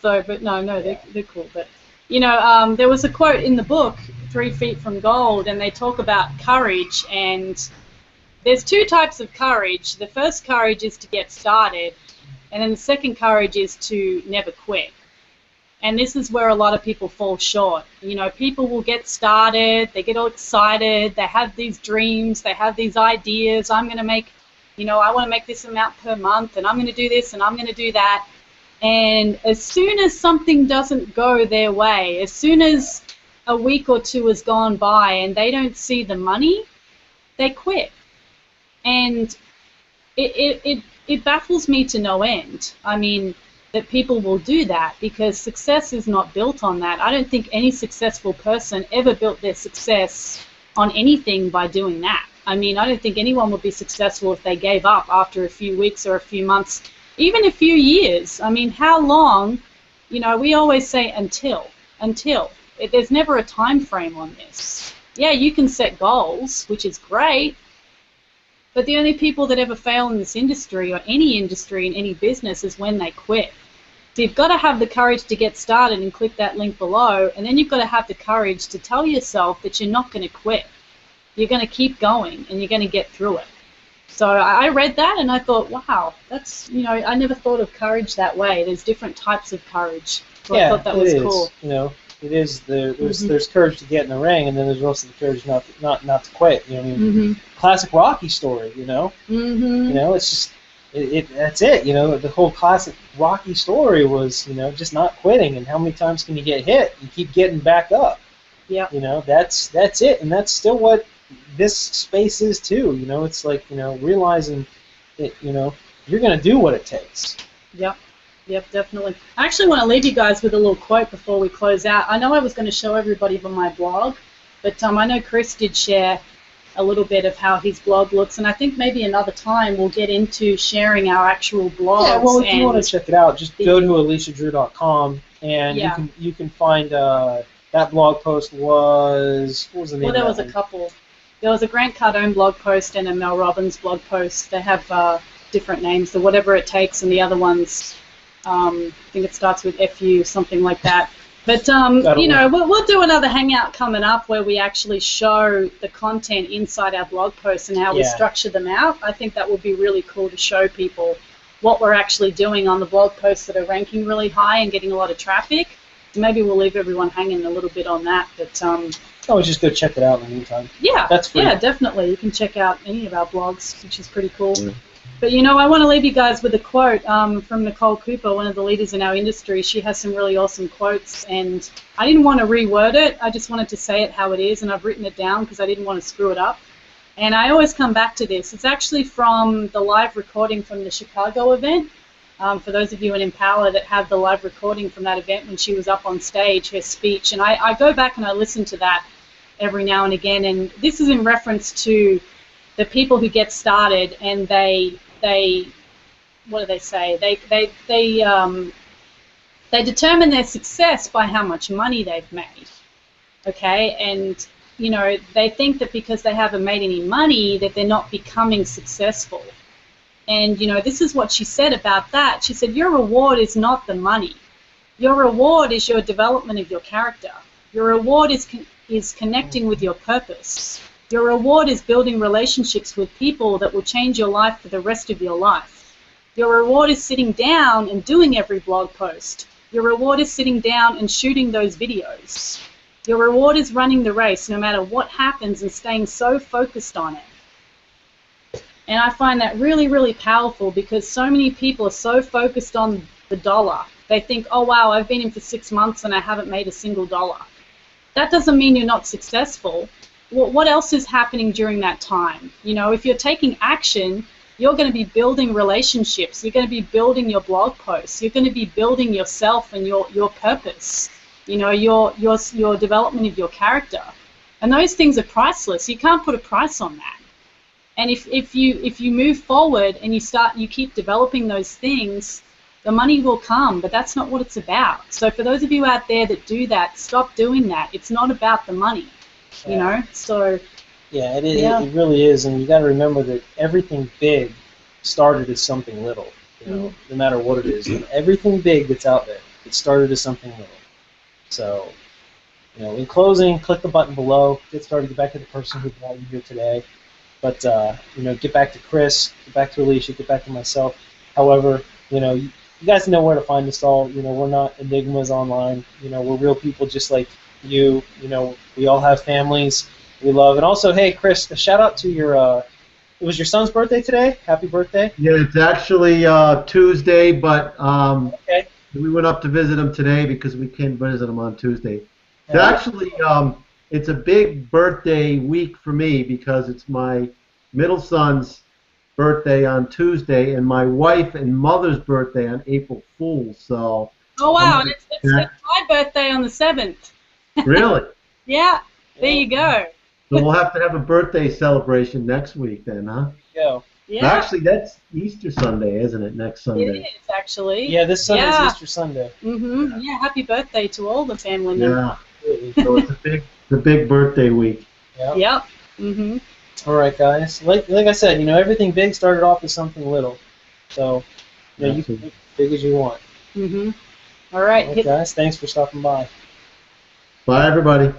But they're cool. But there was a quote in the book, 3 Feet from Gold, and they talk about courage. And there's 2 types of courage. The first courage is to get started, and then the second courage is to never quit. And this is where a lot of people fall short. People will get started, they get all excited, they have these dreams, they have these ideas. I'm going to make, I want to make this amount per month, and I'm going to do this, and I'm going to do that. And as soon as something doesn't go their way, as soon as a week or 2 has gone by and they don't see the money, they quit. And it baffles me to no end. I mean, that people will do that, because success is not built on that. I don't think any successful person ever built their success on anything by doing that. I mean, I don't think anyone would be successful if they gave up after a few weeks or a few months. Even a few years. I mean, how long? We always say until. There's never a time frame on this. Yeah, you can set goals, which is great, but the only people that ever fail in this industry, or any industry in any business, is when they quit. So you've got to have the courage to get started and click that link below, and then you've got to have the courage to tell yourself that you're not going to quit. You're going to keep going, and you're going to get through it. So I read that and I thought, wow, that's, I never thought of courage that way. There's different types of courage. So I thought that was cool. It is there's courage to get in the ring, and then there's also the courage not to quit. Classic Rocky story. It's just that's it. You know, the whole classic Rocky story was, you know, just not quitting. And how many times can you get hit? You keep getting back up. Yeah. You know, that's it. And that's still what this space is too. You know, it's like, you know, realizing that, you know, you're going to do what it takes. Yep. Yep, definitely. I actually want to leave you guys with a little quote before we close out. I know I was going to show everybody on my blog, but I know Chris did share a little bit of how his blog looks, and I think maybe another time we'll get into sharing our actual blogs. Yeah, well, if you want to check it out, just go to aliciadrew.com, and you can find that blog post was, what was the name of that? Well, there was a couple. There was a Grant Cardone blog post and a Mel Robbins blog post. They have different names, the Whatever It Takes, and the other ones, I think it starts with FU, something like that. But, you know, we'll do another hangout coming up where we actually show the content inside our blog posts and how we structure them out. I think that would be really cool to show people what we're actually doing on the blog posts that are ranking really high and getting a lot of traffic. Maybe we'll leave everyone hanging a little bit on that. But always just go check it out in the meantime. Yeah, that's free. Yeah, definitely. You can check out any of our blogs, which is pretty cool. Yeah. But, you know, I want to leave you guys with a quote from Nicole Cooper, one of the leaders in our industry. She has some really awesome quotes, and I didn't want to reword it. I just wanted to say it how it is, and I've written it down because I didn't want to screw it up. And I always come back to this. It's actually from the live recording from the Chicago event. For those of you in Empower that have the live recording from that event when she was up on stage, her speech, and I go back and I listen to that every now and again, and this is in reference to the people who get started and they what do they say? They determine their success by how much money they've made. Okay, and you know, they think that because they haven't made any money that they're not becoming successful. And you know, this is what she said about that. She said, your reward is not the money. Your reward is your development of your character. Your reward is connecting with your purpose. Your reward is building relationships with people that will change your life for the rest of your life. Your reward is sitting down and doing every blog post. Your reward is sitting down and shooting those videos. Your reward is running the race no matter what happens and staying so focused on it. And I find that really, really powerful because so many people are so focused on the dollar. They think, oh, wow, I've been in for 6 months and I haven't made a single dollar. That doesn't mean you're not successful. What else is happening during that time? You know, if you're taking action, you're going to be building relationships. You're going to be building your blog posts. You're going to be building yourself and your purpose. You know, your development of your character. And those things are priceless. You can't put a price on that. And if you move forward and you keep developing those things, the money will come, but that's not what it's about. So for those of you out there that do that, stop doing that. It's not about the money. You know, so yeah, it is. Yeah. It really is, and you got to remember that everything big started as something little. You know, no matter what it is, everything big that's out there, it started as something little. So, you know, in closing, click the button below. Get started. Get back to the person who brought you here today. But you know, get back to Chris, get back to Alicia, get back to myself. However, you know, you guys know where to find us all. You know, we're not enigmas online. You know, we're real people just like you. You know, we all have families we love. And also, hey, Chris, a shout out to your it was your son's birthday today. Happy birthday. Yeah, it's actually Tuesday, but okay. We went up to visit him today because we can't visit him on Tuesday. It's actually it's a big birthday week for me because it's my middle son's birthday on Tuesday and my wife and mother's birthday on April Fool's. So. Oh wow! And it's my birthday on the 7th. Really? Yeah. There you go. So we'll have to have a birthday celebration next week then, huh? Yeah. Yeah. Actually, that's Easter Sunday, isn't it? Next Sunday. It is, actually. Yeah, this Sunday is Easter Sunday. Mm-hmm. Yeah, happy birthday to all the family members. Yeah. So it's a big birthday week. Yep. Yep. Mm-hmm. All right, guys. Like I said, you know, everything big started off as something little. So, you know, you can make it as big as you want. Mm-hmm. All right. Guys, thanks for stopping by. Bye, everybody.